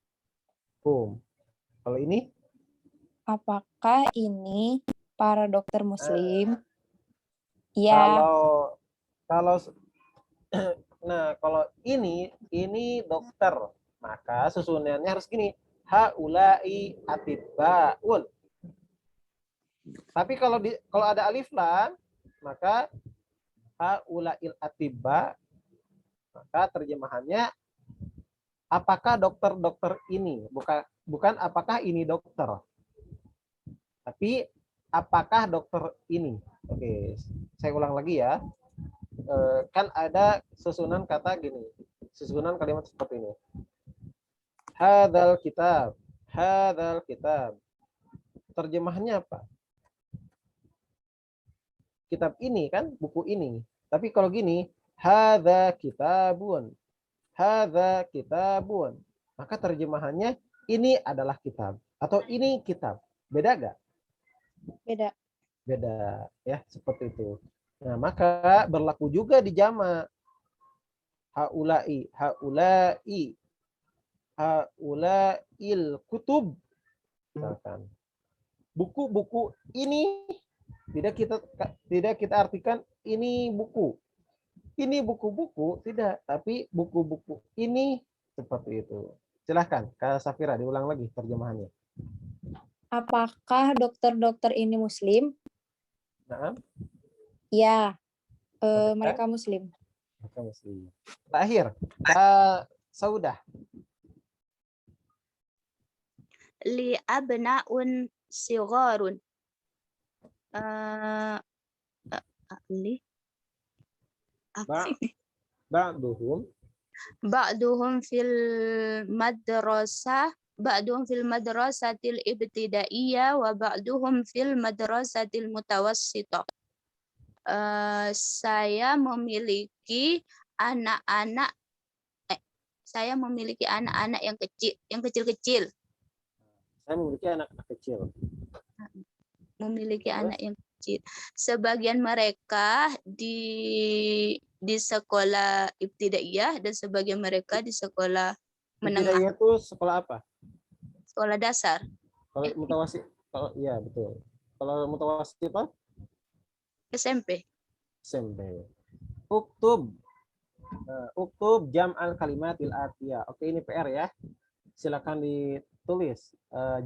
Kalau ini? Apakah ini para dokter muslim? Ya. Kalau ini dokter, maka susunannya harus gini. Haulai atibbaun. Tapi kalau ada alif lam, maka haulail atibba, maka terjemahannya apakah dokter-dokter ini, bukan apakah ini dokter. Tapi apakah dokter ini? Oke, saya ulang lagi ya. Kan ada susunan kata gini, susunan kalimat seperti ini. Hadzal kitab. Terjemahannya apa? Kitab ini kan, buku ini. Tapi kalau gini, hadza kitabun. Maka terjemahannya ini adalah kitab atau ini kitab. Beda gak? Beda ya, seperti itu. Nah, maka berlaku juga di jamak. Haulail kutub. Misalkan buku-buku ini tidak kita artikan ini buku. Ini buku-buku tidak, tapi buku-buku ini seperti itu. Silahkan, Kak Safira diulang lagi terjemahannya. Apakah dokter-dokter ini muslim? Nah. Ya, mereka muslim. Mereka muslim. Terakhir, Kak Saudah. Li abnaun sigharun. Ba'duhum fil madrasatil ibtidaiyah wa ba'duhum fil madrasatil mutawassithah. Saya memiliki anak-anak yang kecil-kecil. Saya memiliki anak-anak kecil. Memiliki anak yang kecil. Sebagian mereka di sekolah ibtidaiyah dan sebagian mereka di sekolah menengah. Ibtidaiyah itu sekolah apa? sekolah dasar. Kalau mutawasid, kalau iya betul. Kalau mutawasid apa? SMP. SMP. Uktub. Uktub jam'al kalimatil atiyah. Oke, ini PR ya. Silakan ditulis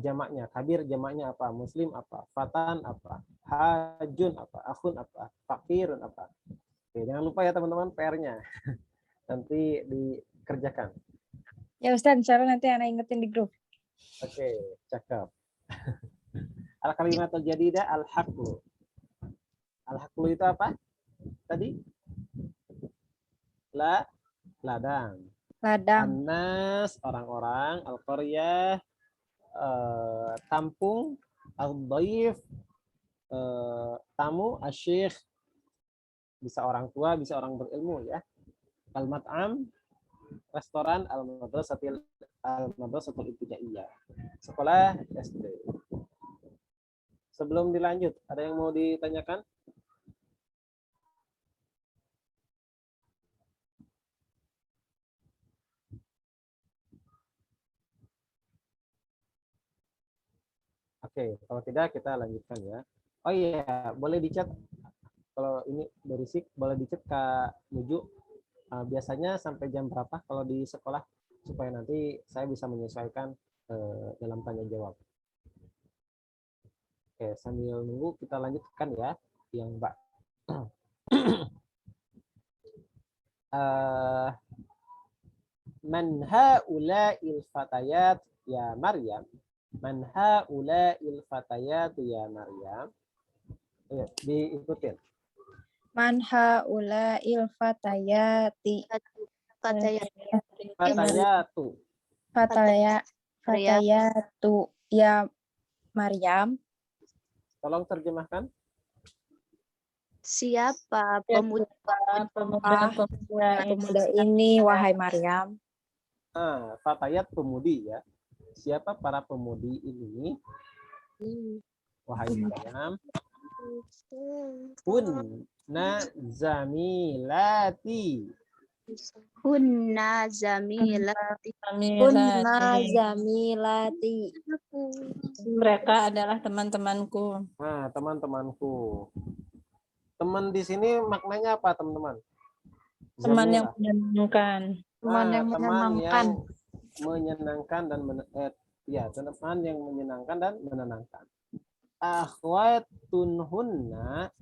jamaknya. Kabir jamaknya apa? Muslim apa? Fatan apa? Hajun apa? Akhun apa? Fakirun apa? Oke, jangan lupa ya teman-teman PR-nya. Nanti dikerjakan. Ya Ustaz, insya Allah nanti anak ingetin di grup. Oke, cakep. Al kalimatul jadidah al haqlu. Al haqlu itu apa? Tadi? Ladang. Ladang. Anas orang-orang, al qaryah kampung, al dhaif tamu, asyikh bisa orang tua, bisa orang berilmu ya. Al mat'am restoran, al madrasatul ibtidaiyah. Sekolah SD. Sebelum dilanjut, ada yang mau ditanyakan? Oke, kalau tidak kita lanjutkan ya. Oh iya, boleh dicat kalau ini berisik, boleh dicat Kak Nuju. Biasanya sampai jam berapa kalau di sekolah supaya nanti saya bisa menyesuaikan dalam tanya jawab. Oke, sambil nunggu kita lanjutkan ya, yang Mbak. Man haula'il fatayat ya Maryam. Man haula'il fatayat ya Maryam. Ayo, diikutin. Man haula'il fatayati. Fatayatu. Fatayatu ya Maryam. Tolong terjemahkan. Siapa Pemuda ini, wahai Maryam. Fatayat pemudi ya. Siapa para pemudi ini? Wahai Maryam. Hunna zamilati. Hunna zamilati. Hunna zamilati. Mereka adalah teman-temanku. Nah, teman-temanku. Teman di sini maknanya apa, teman-teman? Teman yang Zamilah. menyenangkan. Teman yang Teman menyenangkan. yang menyenangkan dan teman yang menyenangkan dan menenangkan. Akhwatun hunna.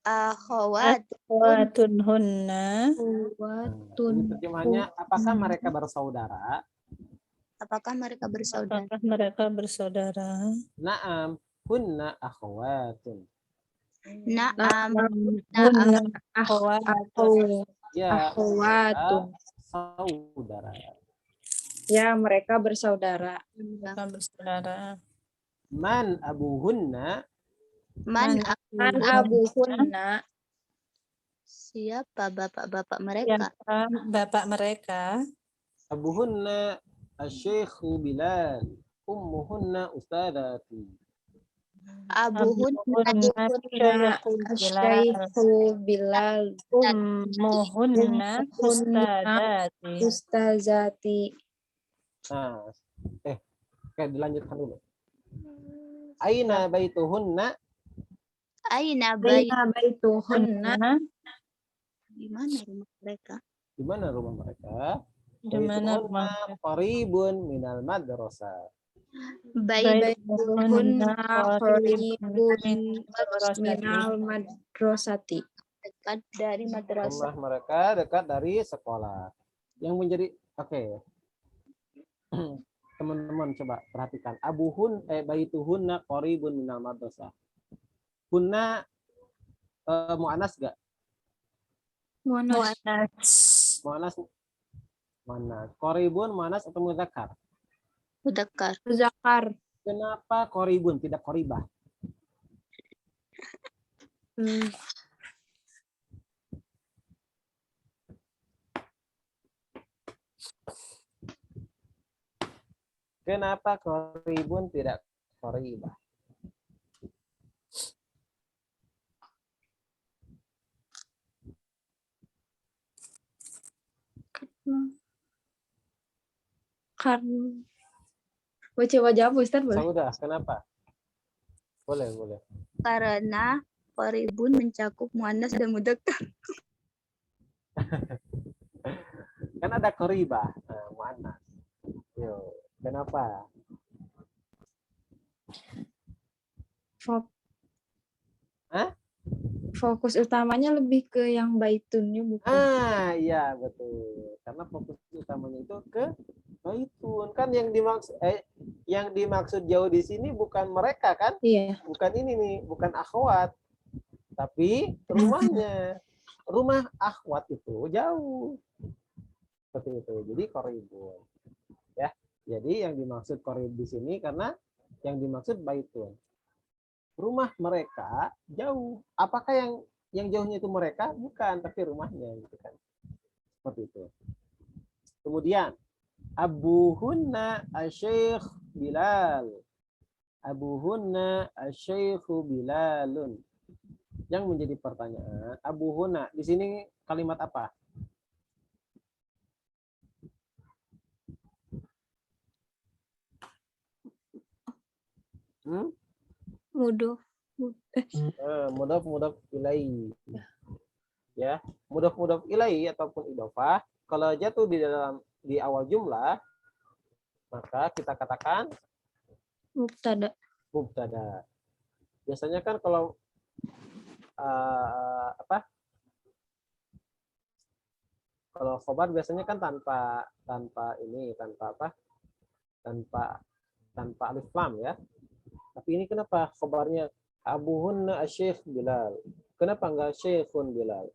Akhawat. Akhwatunhunna. Ini terjemahannya, apakah mereka bersaudara? Apakah mereka bersaudara? Apakah mereka bersaudara? Naam, hunna akhwatun. Naam. Hunna akhwatun. Ya, Akhwatun. saudara. Ya, mereka bersaudara. Mereka bersaudara. Man abuhunna. Man Man abuhunna. Siapa bapak-bapak mereka? Siapa bapak mereka? Abuhunna asy-syaikhu Bilal. Ummuhunna ustadzati. Abuhunna Asyaikhu Bilal. Ummuhunna ustadzati. Ustazati. Nah, oke, dilanjutkan dulu. Aina baituhunna. Aina Baituhunna. di mana rumah mereka? Di mana rumah mereka? Di mana rumah Baituhunna qaribun minal madrasah. Baituhunna qaribun minal madrasati. Dekat dari madrasah. Rumah mereka dekat dari sekolah. Yang menjadi teman-teman coba perhatikan. Baituhunna qaribun minal madrasah. Hunna mu'anas enggak? Muannas. Mu'anas mana? Qaribun mu'anas atau mudzakkar? Mudzakkar. Zakar. Kenapa qaribun tidak qaribah? Kenapa qaribun tidak qaribah? Coba jawab Ustaz boleh? Saudah, kenapa? Boleh. Karena qaribun mencakup muannas dan mudzakkar. Kan ada koribah, muannas. Yo, kenapa? Fok- Hah? Fokus utamanya lebih ke yang baitunnya bukan. Iya betul. Karena fokus utamanya itu ke baitun. Kan yang dimaksud jauh di sini bukan mereka kan? Iya. Bukan ini nih, bukan akhwat. Tapi rumahnya. Rumah akhwat itu jauh. Seperti itu. Jadi koribun. Ya. Jadi yang dimaksud korib di sini karena yang dimaksud baitun. Rumah mereka jauh. Apakah yang jauhnya itu mereka? Bukan, tapi rumahnya gitu kan. Seperti itu. Kemudian abuhunna asy-syekh Bilal. Abuhunna asy-syekhu Bilalun. Yang menjadi pertanyaan, abuhunna di sini kalimat apa? Mudah. Mudhaf ilaihi. Ya, mudhaf ilaihi ataupun idhofah kalau jatuh di awal jumlah maka kita katakan Mubtada. mubtada. Biasanya kan kalau kalau khobar biasanya kan tanpa alif lam ya. Tapi ini kenapa khobarnya abuhunna asy-syekh Bilal? Kenapa enggak syekhun Bilal?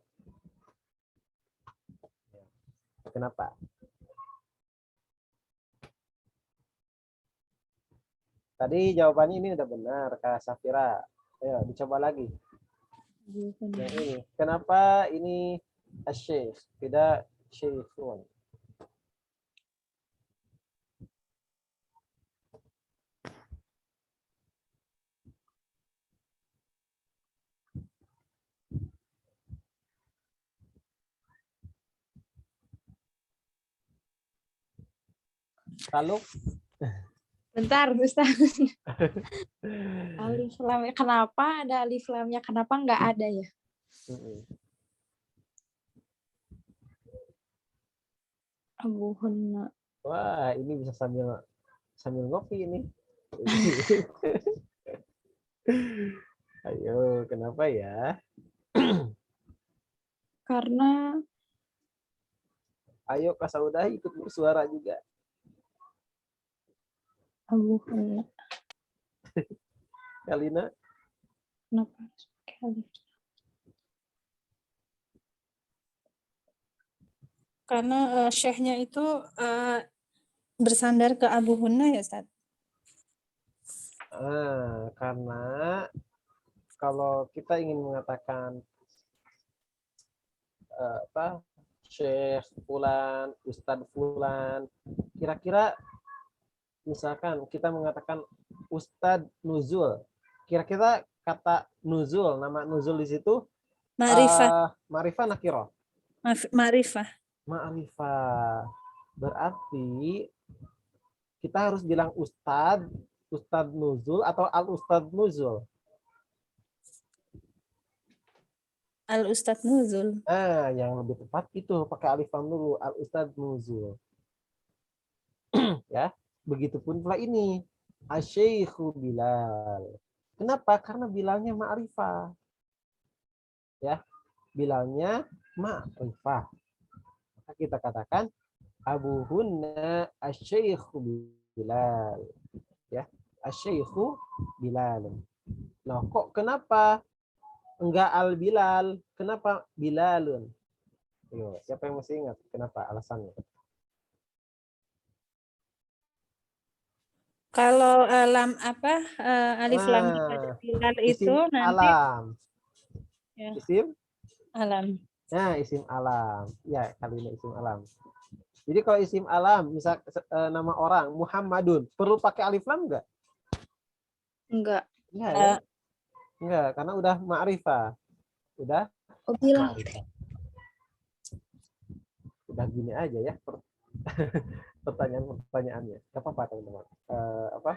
Kenapa? Tadi jawabannya ini udah benar, Kak Safira. Ayo, dicoba lagi. Yang ini. Kenapa ini asy-syekh, tidak syekhun? Lalu Bentar, Ustaz. Alif lamnya kenapa ada alif lamnya? Kenapa nggak ada ya? Abuhunna. Wah, ini bisa sambil ngopi ini. Ayo, kenapa ya? Karena Ayo Kak Saudah ikut bersuara juga. abuhunna. Kalina, Kenapa harus pakai alif? Karena syekhnya itu bersandar ke Abu Hunna ya Ustaz. karena kalau kita ingin mengatakan Syekh Fulan, Ustadz Fulan, kira-kira misalkan kita mengatakan Ustadz Nuzul, kira-kira kata Nuzul, nama Nuzul di situ Ma'rifah. Ma'rifah nakirah. Ma'rifah. Ma'rifah. Berarti kita harus bilang Ustadz Nuzul atau Al-Ustadz Nuzul. Al-Ustadz Nuzul. Yang lebih tepat itu pakai alif lam dulu, Al-Ustadz Nuzul. Ya, begitupun pula ini Asy-Syaikhu Bilal. Kenapa? Karena Bilalnya ma'rifah. Ya, Bilalnya ma'rifah. Maka kita katakan Abuhunna Asy-Syaikhu Bilal. Ya, Asy-Syaikhu Bilal. Nah, kok kenapa enggak Al-Bilal? Kenapa Bilalun? Yo, siapa yang masih ingat kenapa alasannya? Kalau alif lam pada Bilal itu isim nanti alam. ya, Isim alam. Nah, isim alam. Ya, kali ini isim alam. Jadi kalau isim alam, misal nama orang Muhammadun, perlu pakai alif lam enggak? enggak. Enggak ya? Enggak, karena udah ma'rifah. Udah Bilal. ma'rifah. Udah gini aja ya. pertanyaannya. Gak apa-apa teman-teman. Apa?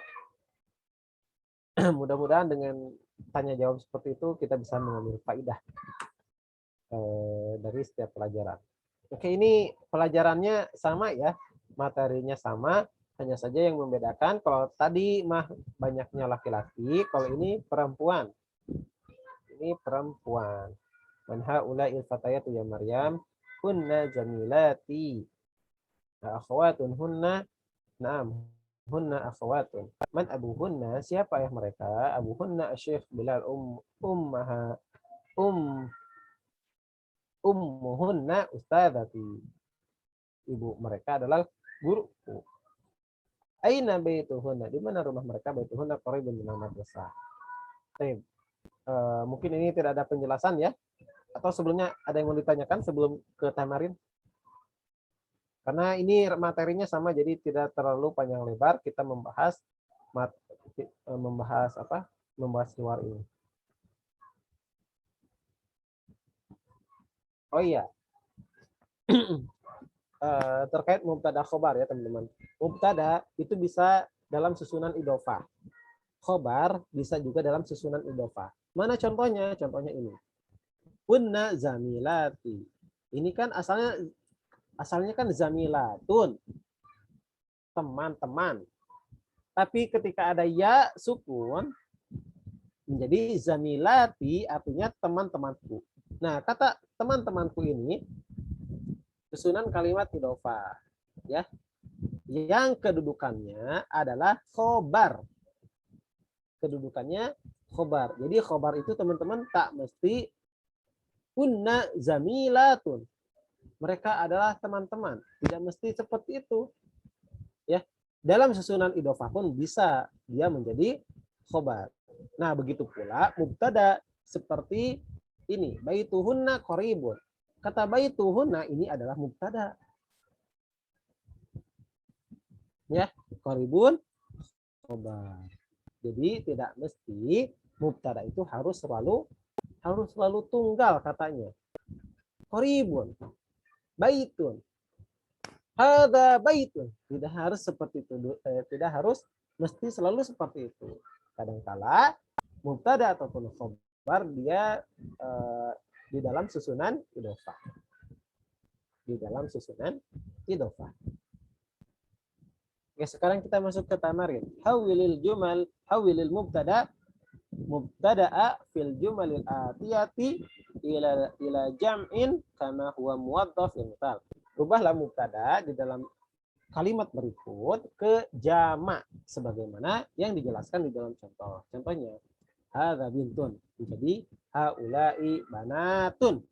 Mudah-mudahan dengan tanya jawab seperti itu kita bisa mengambil faidah dari setiap pelajaran. Oke, ini pelajarannya sama ya, materinya sama, hanya saja yang membedakan kalau tadi mah banyaknya laki-laki, kalau ini perempuan. Ini perempuan. Man haula'il fatayatu ya Maryam, hunna jamilati. Akhwatun hunna, na'am, hunna akhwatun. Man abuhunna, siapa ayah mereka? Abuhunna Syekh Bilal ummuhunna ustadzati. Ibu mereka adalah guruku. Aina baituhunna, di mana rumah mereka? Baituhunna qaribun minal madrasah. Baik. Mungkin ini tidak ada penjelasan ya. Atau sebelumnya ada yang mau ditanyakan sebelum ke tamarin? Karena ini materinya sama, jadi tidak terlalu panjang lebar. Kita membahas luar ini. Oh iya, terkait mubtada khobar ya teman-teman. Mubtada itu bisa dalam susunan idhofah. Khobar bisa juga dalam susunan idhofah. Mana contohnya? Contohnya ini. Kunna zamilati. Ini kan asalnya kan zamilatun. Teman-teman. Tapi ketika ada ya sukun menjadi zamilati, artinya teman-temanku. Nah, kata teman-temanku ini susunan kalimat idhofah ya. Yang kedudukannya adalah khobar. Kedudukannya khobar. Jadi khobar itu teman-teman tak mesti kunna zamilatun. Mereka adalah teman-teman. Tidak mesti seperti itu. Ya. Dalam susunan idhofah pun bisa dia menjadi khobar. Nah, begitu pula mubtada seperti ini. Baituhunna qaribun. Kata baituhunna ini adalah mubtada. Ya, qaribun khobar. Jadi tidak mesti mubtada itu harus selalu tunggal katanya. Qaribun, baitun, hadza baitun. Tidak harus seperti itu. Tidak harus mesti selalu seperti itu. Kadangkala mubtada ataupun khobar dia di dalam susunan idhofah. Di dalam susunan idhofah. Oke, sekarang kita masuk ke tamarin. Hawilil mubtada'a fil jumalil atiyati ila jam'in kama huwa muwaddaf misal. Rubahlah mubtada di dalam kalimat berikut ke jamak sebagaimana yang dijelaskan di dalam contoh. Contohnya hadza bintun menjadi haula'i banatun.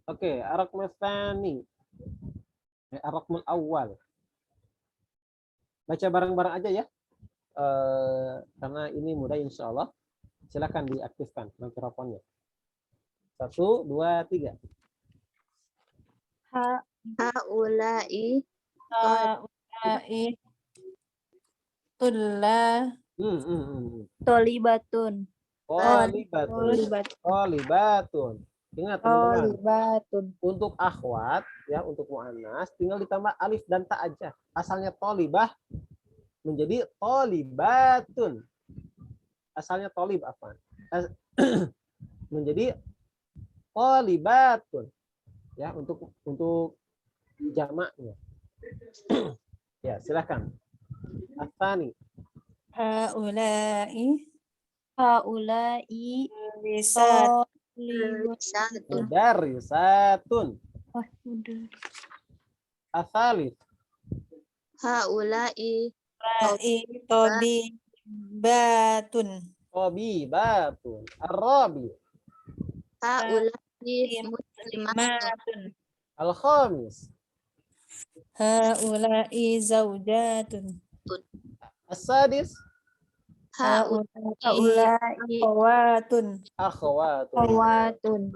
Oke, ar-raqmul tsani. Ar-raqmul awal. Baca bareng-bareng aja ya. Karena ini mudah insya Allah. Silakan diaktifkan mikrofonnya. 1, 2, 3. Haula'i Tulla Tolibatun. Tolibatun. Ingat teman-teman. Tolibatun. Untuk akhwat ya, untuk muannas tinggal ditambah alif dan ta aja. Asalnya tolibah menjadi tolibatun. Asalnya tolib apa? Menjadi tolibatun. Ya, untuk jamaknya. Ya, silakan. Atsani. haula'i satu. Mudarrisatun. Atsalits. Haula'i tobibatun. Tabibatun. Ar-rabi. Haula'i muslimatun. Al-khamis. Haula'i zaujatun. As-sadis. Haula'i akhwatun. Akhwatun.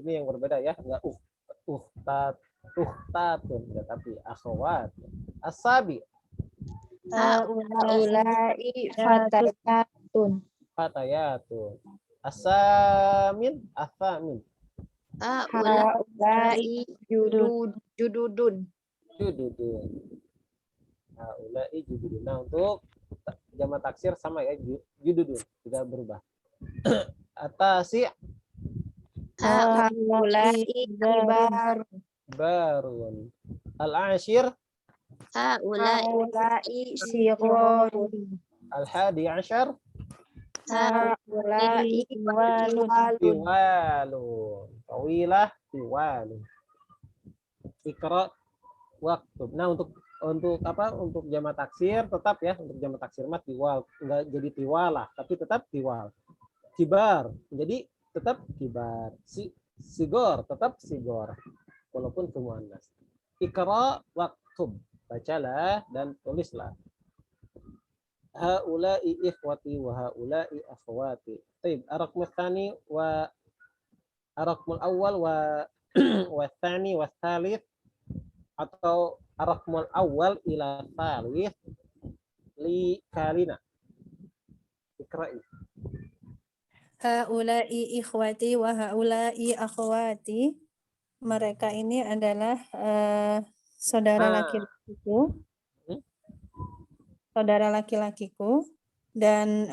Ini yang berbeda ya, enggak uhtatun, tapi akhwat. As-sabi. Haula'i Fatayatun. Fatayatun. As-samin. Haula'i Jududun. Jududun. Haula'i jududun. Nah, untuk jamak taksir sama ya, jududun, tidak berubah. Atasi Haula'i kibar. barun. Al-ashir Haula'i sigharun. al-hadi ashar Haula'i tiwalun. tiwalun. Tawilah tiwalun. Ikra waktub. Nah, untuk apa? Untuk jamak taksir tetap ya, untuk jamak taksir mah tiwal, enggak jadi tiwalah, tapi tetap tiwal. Kibar jadi tetap kibar. Sigor tetap sigor walaupun muannas. Ikra waktub, bacalah dan tulislah. Haula'i ikhwati wa haula'i akhwati. Baik, ar-raqmul tsani wa ar-raqmul awwal wa tsani wa tsalits, atau ar-raqmul awwal ila tsalits li kalina. Ikra'i. Haula'i ikhwati wa haula'i akhwati. Mereka ini adalah saudara laki-lakiku. Saudara laki-lakiku, dan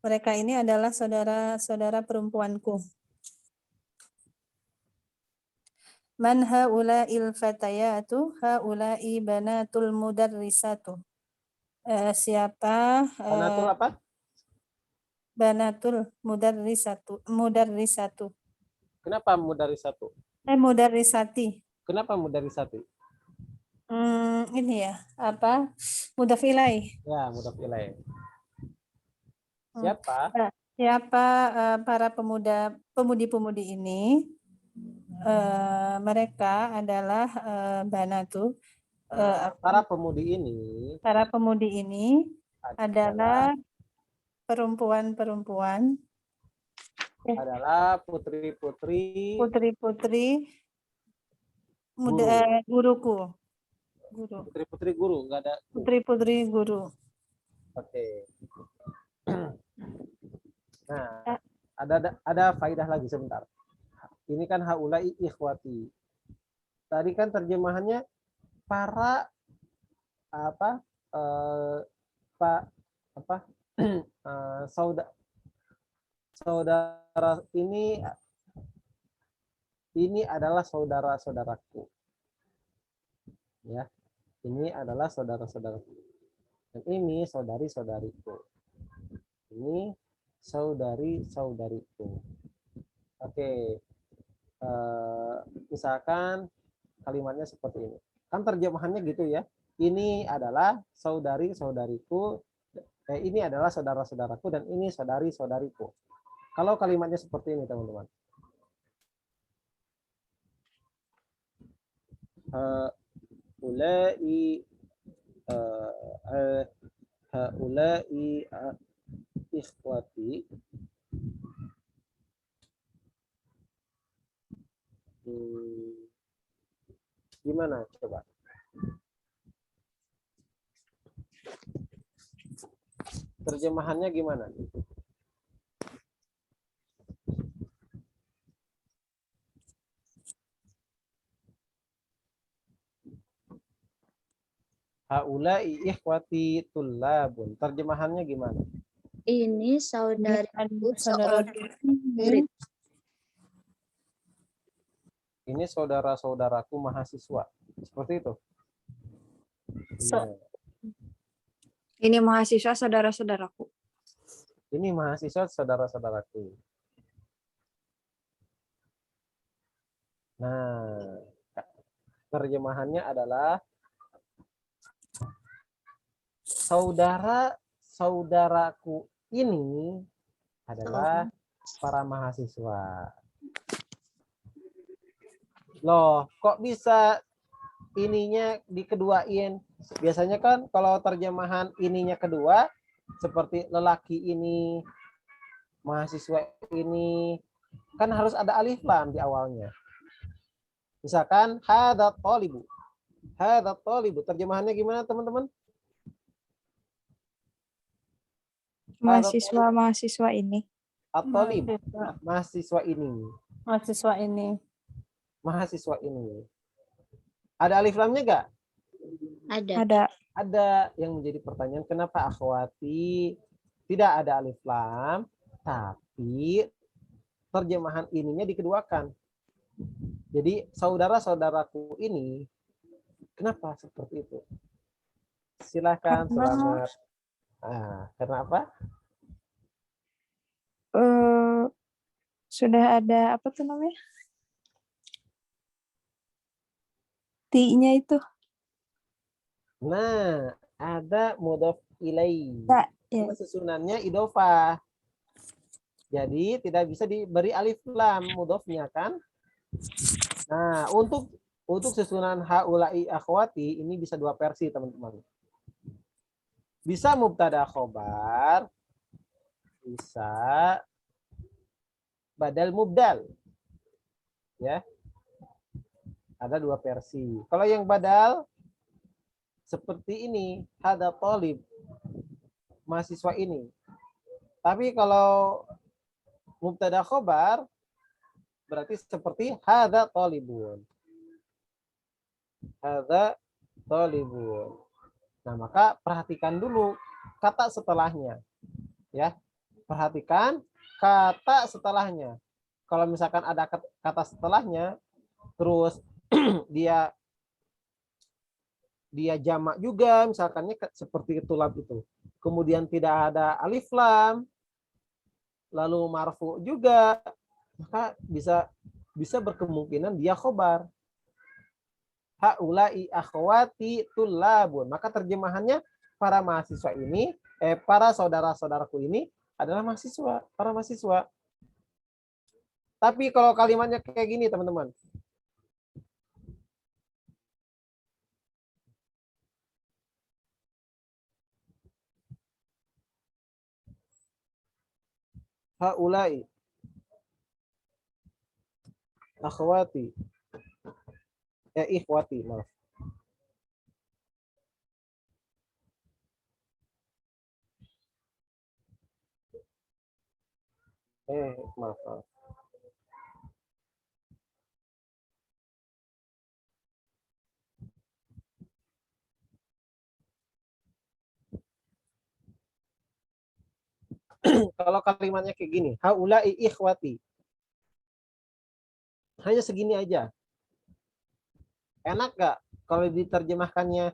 mereka ini adalah saudara-saudara perempuanku. Man haula'il fatayatu, haula'i banatul mudarrisatu. Siapa Banatul apa? banatul mudarrisatu. Kenapa mudarisatu? Mudarrisati. Kenapa mudarisati? Ini ya, apa? Mudhaf ilaih. Ya, mudhaf ilaih. Siapa? Siapa para pemudi-pemudi ini? Mereka adalah banatu. Para pemudi ini. Para pemudi ini adalah perempuan-perempuan. Adalah putri-putri. Putri-putri muda guruku. Guru. Putri-putri guru, enggak ada. Putri-putri guru. Oke. Nah, ada faidah lagi sebentar. Ini kan haula'i ikhwati. Tadi kan terjemahannya para saudara ini adalah saudara-saudaraku. Ya. Ini adalah saudara-saudaraku. Dan ini saudari-saudariku. Ini saudari-saudariku. Oke. Misalkan kalimatnya seperti ini. Kan terjemahannya gitu ya. Ini adalah saudari-saudariku. Ini adalah saudara-saudaraku dan ini saudari-saudariku. Kalau kalimatnya seperti ini, teman-teman. Haula'i ikhwati. Gimana coba? Terjemahannya gimana? Haula'i ikhwati tullabun. Terjemahannya gimana? Ini saudaraku Saudara seorang murid. Ini saudara-saudaraku mahasiswa. Seperti itu. Ini mahasiswa saudara-saudaraku. Ini mahasiswa saudara-saudaraku. Nah, terjemahannya adalah saudara-saudaraku ini adalah para mahasiswa. Loh, kok bisa ininya dikeduain? Biasanya kan kalau terjemahan ininya kedua, seperti lelaki ini, mahasiswa ini, kan harus ada alif lam di awalnya. Misalkan hadat tolibu. Hadat tolibu. Terjemahannya gimana, teman-teman? Mahasiswa ini. At-tolib. Mahasiswa ini. mahasiswa ini. Mahasiswa ini. Ada alif lamnya nggak? Ada. Ada. Ada. Yang menjadi pertanyaan, kenapa akhwati tidak ada alif lam, tapi terjemahan ininya dikeduakan. Jadi saudara-saudaraku ini, kenapa seperti itu? Silakan, Karena- selamat. Karena apa? Sudah ada apa tuh namanya? Ti-nya itu. Nah, ada mudhof ilaih. Nah, ya. Cuma susunannya idofah. Jadi tidak bisa diberi alif lam mudhofnya kan? Nah, untuk susunan haula'i akhwati ini bisa dua versi, teman-teman. Bisa mubtada khobar, bisa badal mubdal. Ya. Ada dua versi. Kalau yang badal seperti ini, hada thalib, mahasiswa ini. Tapi kalau mubtada khobar berarti seperti hada thalibun. Hada thalibun. Nah, maka perhatikan dulu kata setelahnya. Ya. Perhatikan kata setelahnya. Kalau misalkan ada kata setelahnya terus dia jamak juga, misalkannya seperti tulab itu. Kemudian tidak ada alif lam, lalu marfu juga, maka bisa berkemungkinan dia khobar. Haula'i akhwati tulabun. Maka terjemahannya para mahasiswa ini, para saudara-saudaraku ini adalah mahasiswa, para mahasiswa. Tapi kalau kalimatnya kayak gini, teman-teman. Haula'i akhwati. Ikhwati, maaf. Maaf. Kalau kalimatnya kayak gini, haula'i ikhwati. Hanya segini aja. Enak gak kalau diterjemahkannya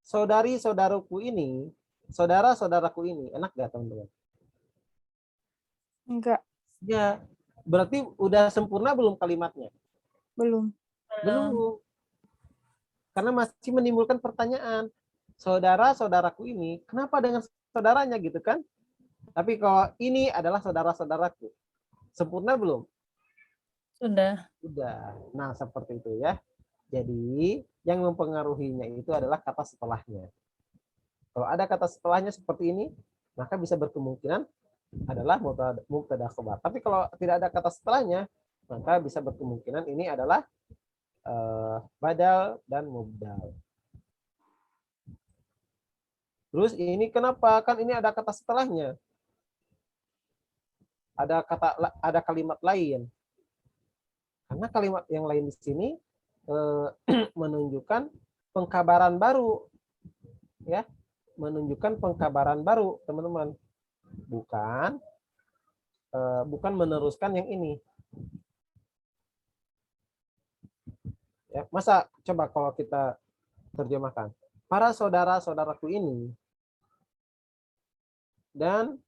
saudari-saudaraku ini, saudara-saudaraku ini, enak gak teman-teman? Enggak, Ya, berarti udah sempurna belum kalimatnya? belum. Belum. Karena masih menimbulkan pertanyaan. Saudara-saudaraku ini, kenapa dengan saudaranya gitu kan? Tapi kalau ini adalah saudara-saudaraku. Sempurna belum? Sudah. Sudah. Nah, seperti itu ya. Jadi, yang mempengaruhinya itu adalah kata setelahnya. Kalau ada kata setelahnya seperti ini, maka bisa berkemungkinan adalah mubtada khobar. Tapi kalau tidak ada kata setelahnya, maka bisa berkemungkinan ini adalah badal dan mubdal. Terus ini kenapa? Kan ini ada kata setelahnya. Ada kalimat lain. Karena kalimat yang lain di sini menunjukkan pengkabaran baru. Ya, menunjukkan pengkabaran baru, teman-teman. Bukan meneruskan yang ini. Ya, masa coba kalau kita terjemahkan, para saudara-saudaraku ini dan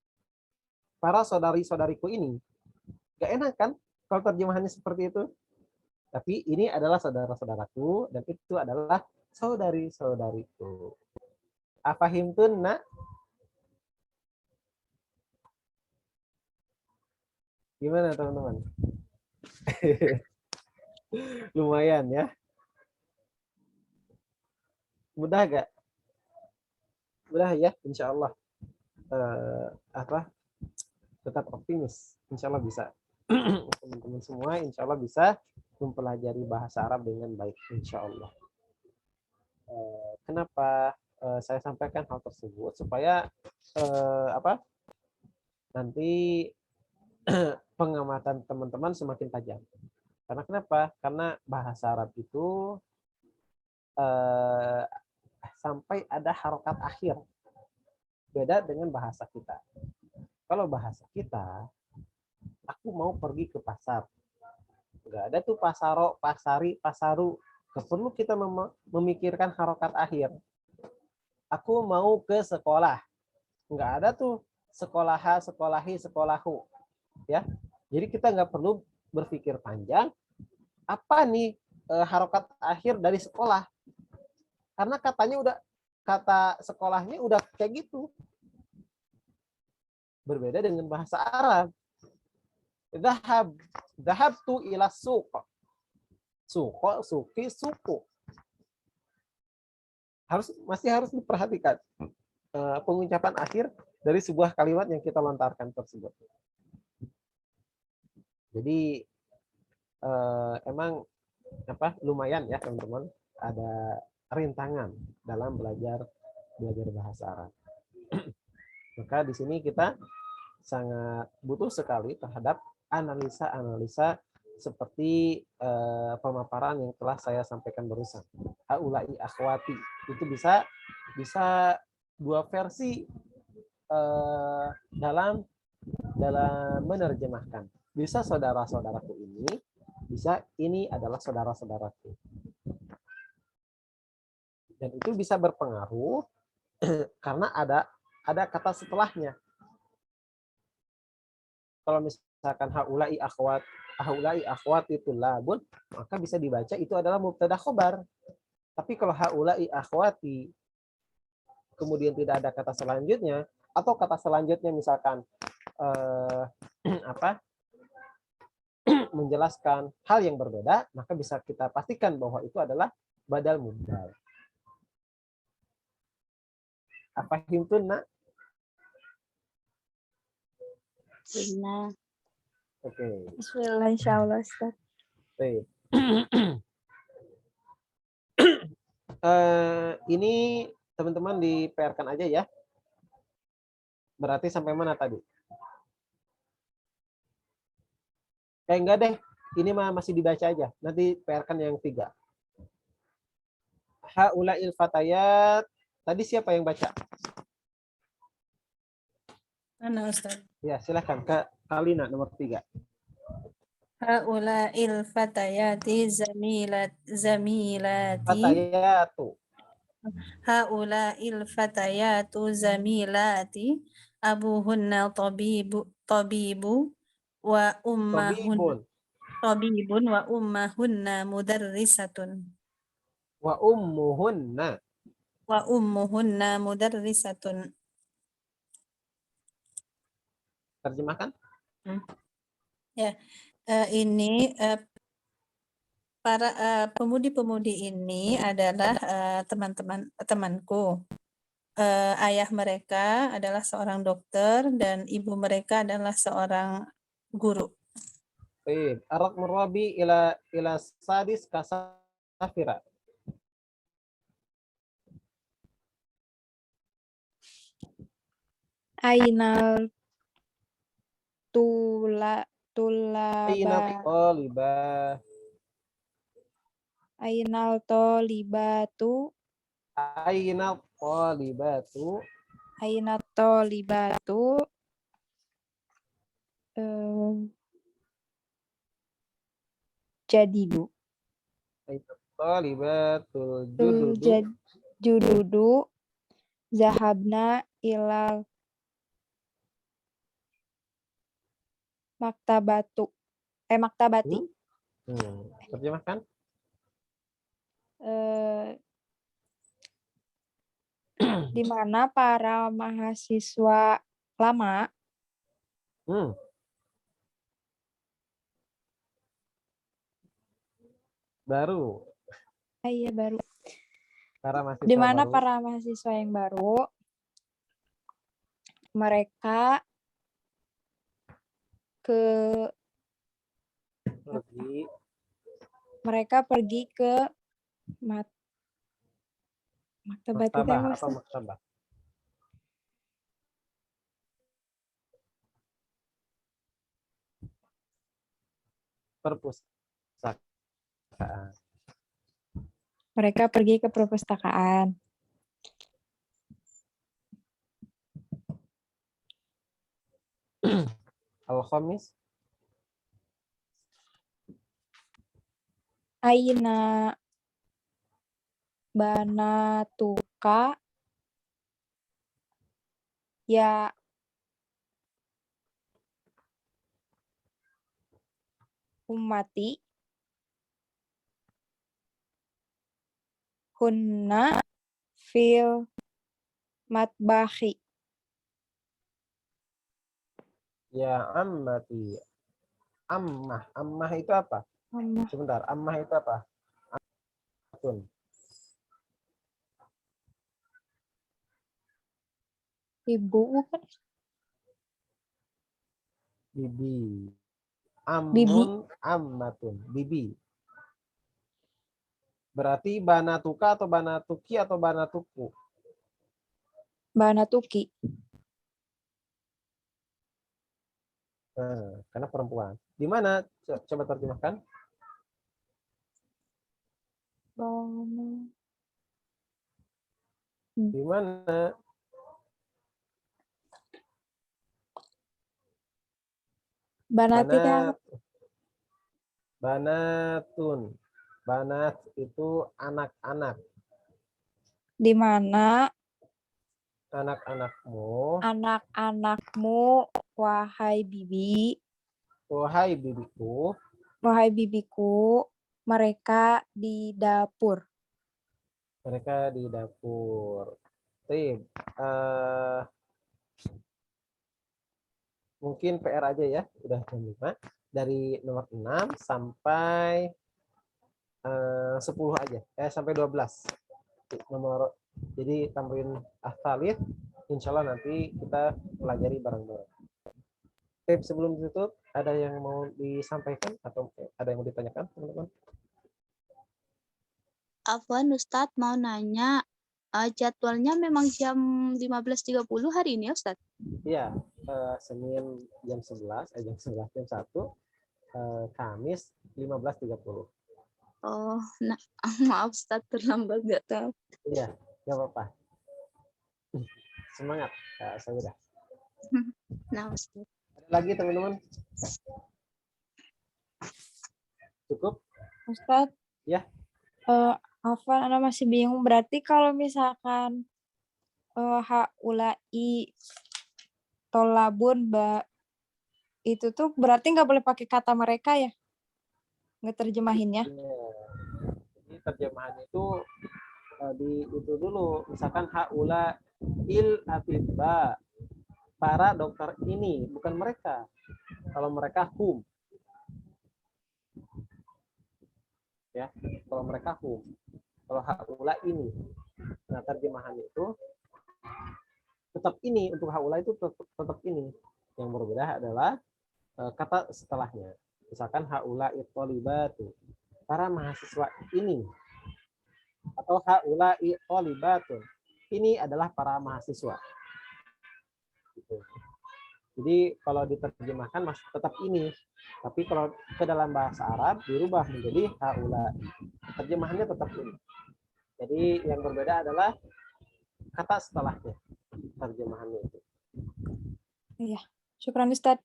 para saudari-saudariku ini, gak enak kan kalau terjemahannya seperti itu? Tapi ini adalah saudara-saudaraku dan itu adalah saudari-saudariku. Afahimtun, nak? Gimana teman-teman? Lumayan ya. Mudah gak? Mudah ya, insya Allah. Tetap optimis. Insya Allah bisa. Teman-teman semua insya Allah bisa mempelajari bahasa Arab dengan baik. Insya Allah. Kenapa saya sampaikan hal tersebut? Supaya nanti pengamatan teman-teman semakin tajam. Karena kenapa? Karena bahasa Arab itu eh, sampai ada harokat akhir. Beda dengan bahasa kita. Kalau bahasa kita, aku mau pergi ke pasar. Nggak ada tuh pasaro, pasari, pasaru. Nggak perlu kita memikirkan harokat akhir. Aku mau ke sekolah. Nggak ada tuh sekolaha, sekolahi, sekolahu. Ya, jadi kita nggak perlu berpikir panjang. Apa nih harokat akhir dari sekolah? Karena katanya udah, kata sekolahnya udah kayak gitu. Berbeda dengan bahasa Arab. Zahab tu ila suq. Suko, suki, suku. Masih harus diperhatikan pengucapan akhir dari sebuah kalimat yang kita lontarkan tersebut. Jadi emang lumayan ya teman-teman, ada rintangan dalam belajar bahasa Arab. Maka di sini kita sangat butuh sekali terhadap analisa-analisa seperti pemaparan yang telah saya sampaikan barusan. Haulai akhwati itu bisa dua versi dalam menerjemahkan. Bisa saudara-saudaraku ini, bisa ini adalah saudara-saudaraku. Dan itu bisa berpengaruh karena ada kata setelahnya. Kalau misalkan haulai akhwat itu labun, maka bisa dibaca itu adalah mubtada khobar. Tapi kalau haulai akhwati kemudian tidak ada kata selanjutnya, atau kata selanjutnya misalkan menjelaskan hal yang berbeda, maka bisa kita pastikan bahwa itu adalah badal mubdal. Apa himtun nak? Nah, Oke. Bismillah insyaallah Ustaz. Baik. Ini teman-teman di PR-kan aja ya. Berarti sampai mana tadi? Enggak deh. Ini masih dibaca aja. Nanti PR-kan yang 3. Haula'il fatayat. Tadi siapa yang baca? Mana Ustaz? Ya, silakan Kak Kalina nomor 3. Haula'il fatayati zamilati. Fatayatu. Haula'il fatayatu zamilati. Abuhunna tabibu wa Tabibun. tabibun wa ummahunna mudarrisatun. Wa ummuhunna. Wa ummuhunna mudarrisatun. Terjemahkan. Ya, ini para pemudi-pemudi ini adalah temanku. Ayah mereka adalah seorang dokter dan ibu mereka adalah seorang guru. Baik. Arak murabi ila sadis kasafira. Ainal Aina tulaba talibah. ainal tolibatu Aina talibatu. ainat tolibatu jadidu Aina talibatul tul jududu. jududu zahabna ilal maktabati Terjemahkan. Di mana para mahasiswa lama Baru. iya baru Para mahasiswa di mana baru. para mahasiswa yang baru mereka pergi ke maktabat itu Maktabah atau maktabah. Perpustakaan. Mereka pergi ke perpustakaan. Al-khamis. Aina banatuka ya ummati hunna fil matbahi. Ya ammati. Ammah itu apa? Sebentar, ammah itu apa? Ammatun. Ibu kan? Bibi. Bibi. Ammatun. Bibi. Berarti banatuka atau banatuki atau banatuku? Banatuki. Nah, karena perempuan. Di mana? Coba terjemahkan. Di mana? Banatina. Banatun. Banat itu anak-anak. Di mana Anak-anakmu. anak-anakmu, wahai bibi, Wahai bibiku. wahai bibiku, mereka di dapur. Mereka di dapur. Baik. Mungkin PR aja ya. Udah jam 5. Dari nomor 6 sampai 10 aja. Sampai 12. Nomor, jadi tambahin ahtalith. Insya Allah nanti kita pelajari bareng-bareng. Oke, sebelum ditutup, ada yang mau disampaikan atau ada yang mau ditanyakan, teman-teman? Afwan Ustadz mau nanya, jadwalnya memang jam 15.30 hari ini Ustadz? Iya, Senin jam 11, jam 1, Kamis 15.30. Oh, nah, maaf Ustadz terlambat nggak tahu. Iya, nggak apa-apa. Semangat, saya udah. Nah, Ustadz. Ada lagi teman-teman? Cukup? Ustadz, Ya. Afwan, Ana masih bingung. Berarti kalau misalkan haulai tolabun itu tuh berarti nggak boleh pakai kata mereka ya? Ngeterjemahinnya? Iya. Jadi terjemahannya itu itu dulu. Misalkan haula il atibba. Para dokter ini, bukan mereka. Kalau mereka hum. Ya, kalau mereka hum. Kalau haula ini. Nah, terjemahan itu tetap ini, untuk haula itu tetap ini. Yang berbeda adalah kata setelahnya. Misalkan haula itolibatu, para mahasiswa ini. Atau haula itolibatun, ini adalah para mahasiswa. Gitu. Jadi kalau diterjemahkan masih tetap ini, tapi kalau ke dalam bahasa Arab dirubah menjadi haula. Terjemahannya tetap ini. Jadi yang berbeda adalah kata setelahnya, terjemahannya itu. Iya. Syukran Ustadz.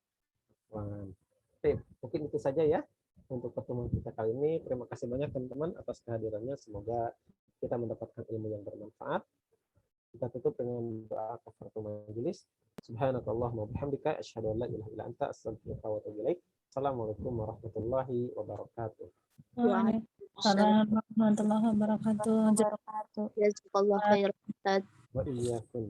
Oke, mungkin itu saja ya untuk pertemuan kita kali ini. Terima kasih banyak teman-teman atas kehadirannya. Semoga kita mendapatkan ilmu yang bermanfaat. Kita tutup dengan doa kafaratul majelis. Subhanakallahumma wa bihamdika asyhadu an la ilaha illa anta astaghfiruka wa atubu ilaik. Assalamualaikum warahmatullahi wabarakatuh. Waalaikumsalam warahmatullahi wabarakatuh. Jazakallah khairan Ustadz. Wa iyyakum.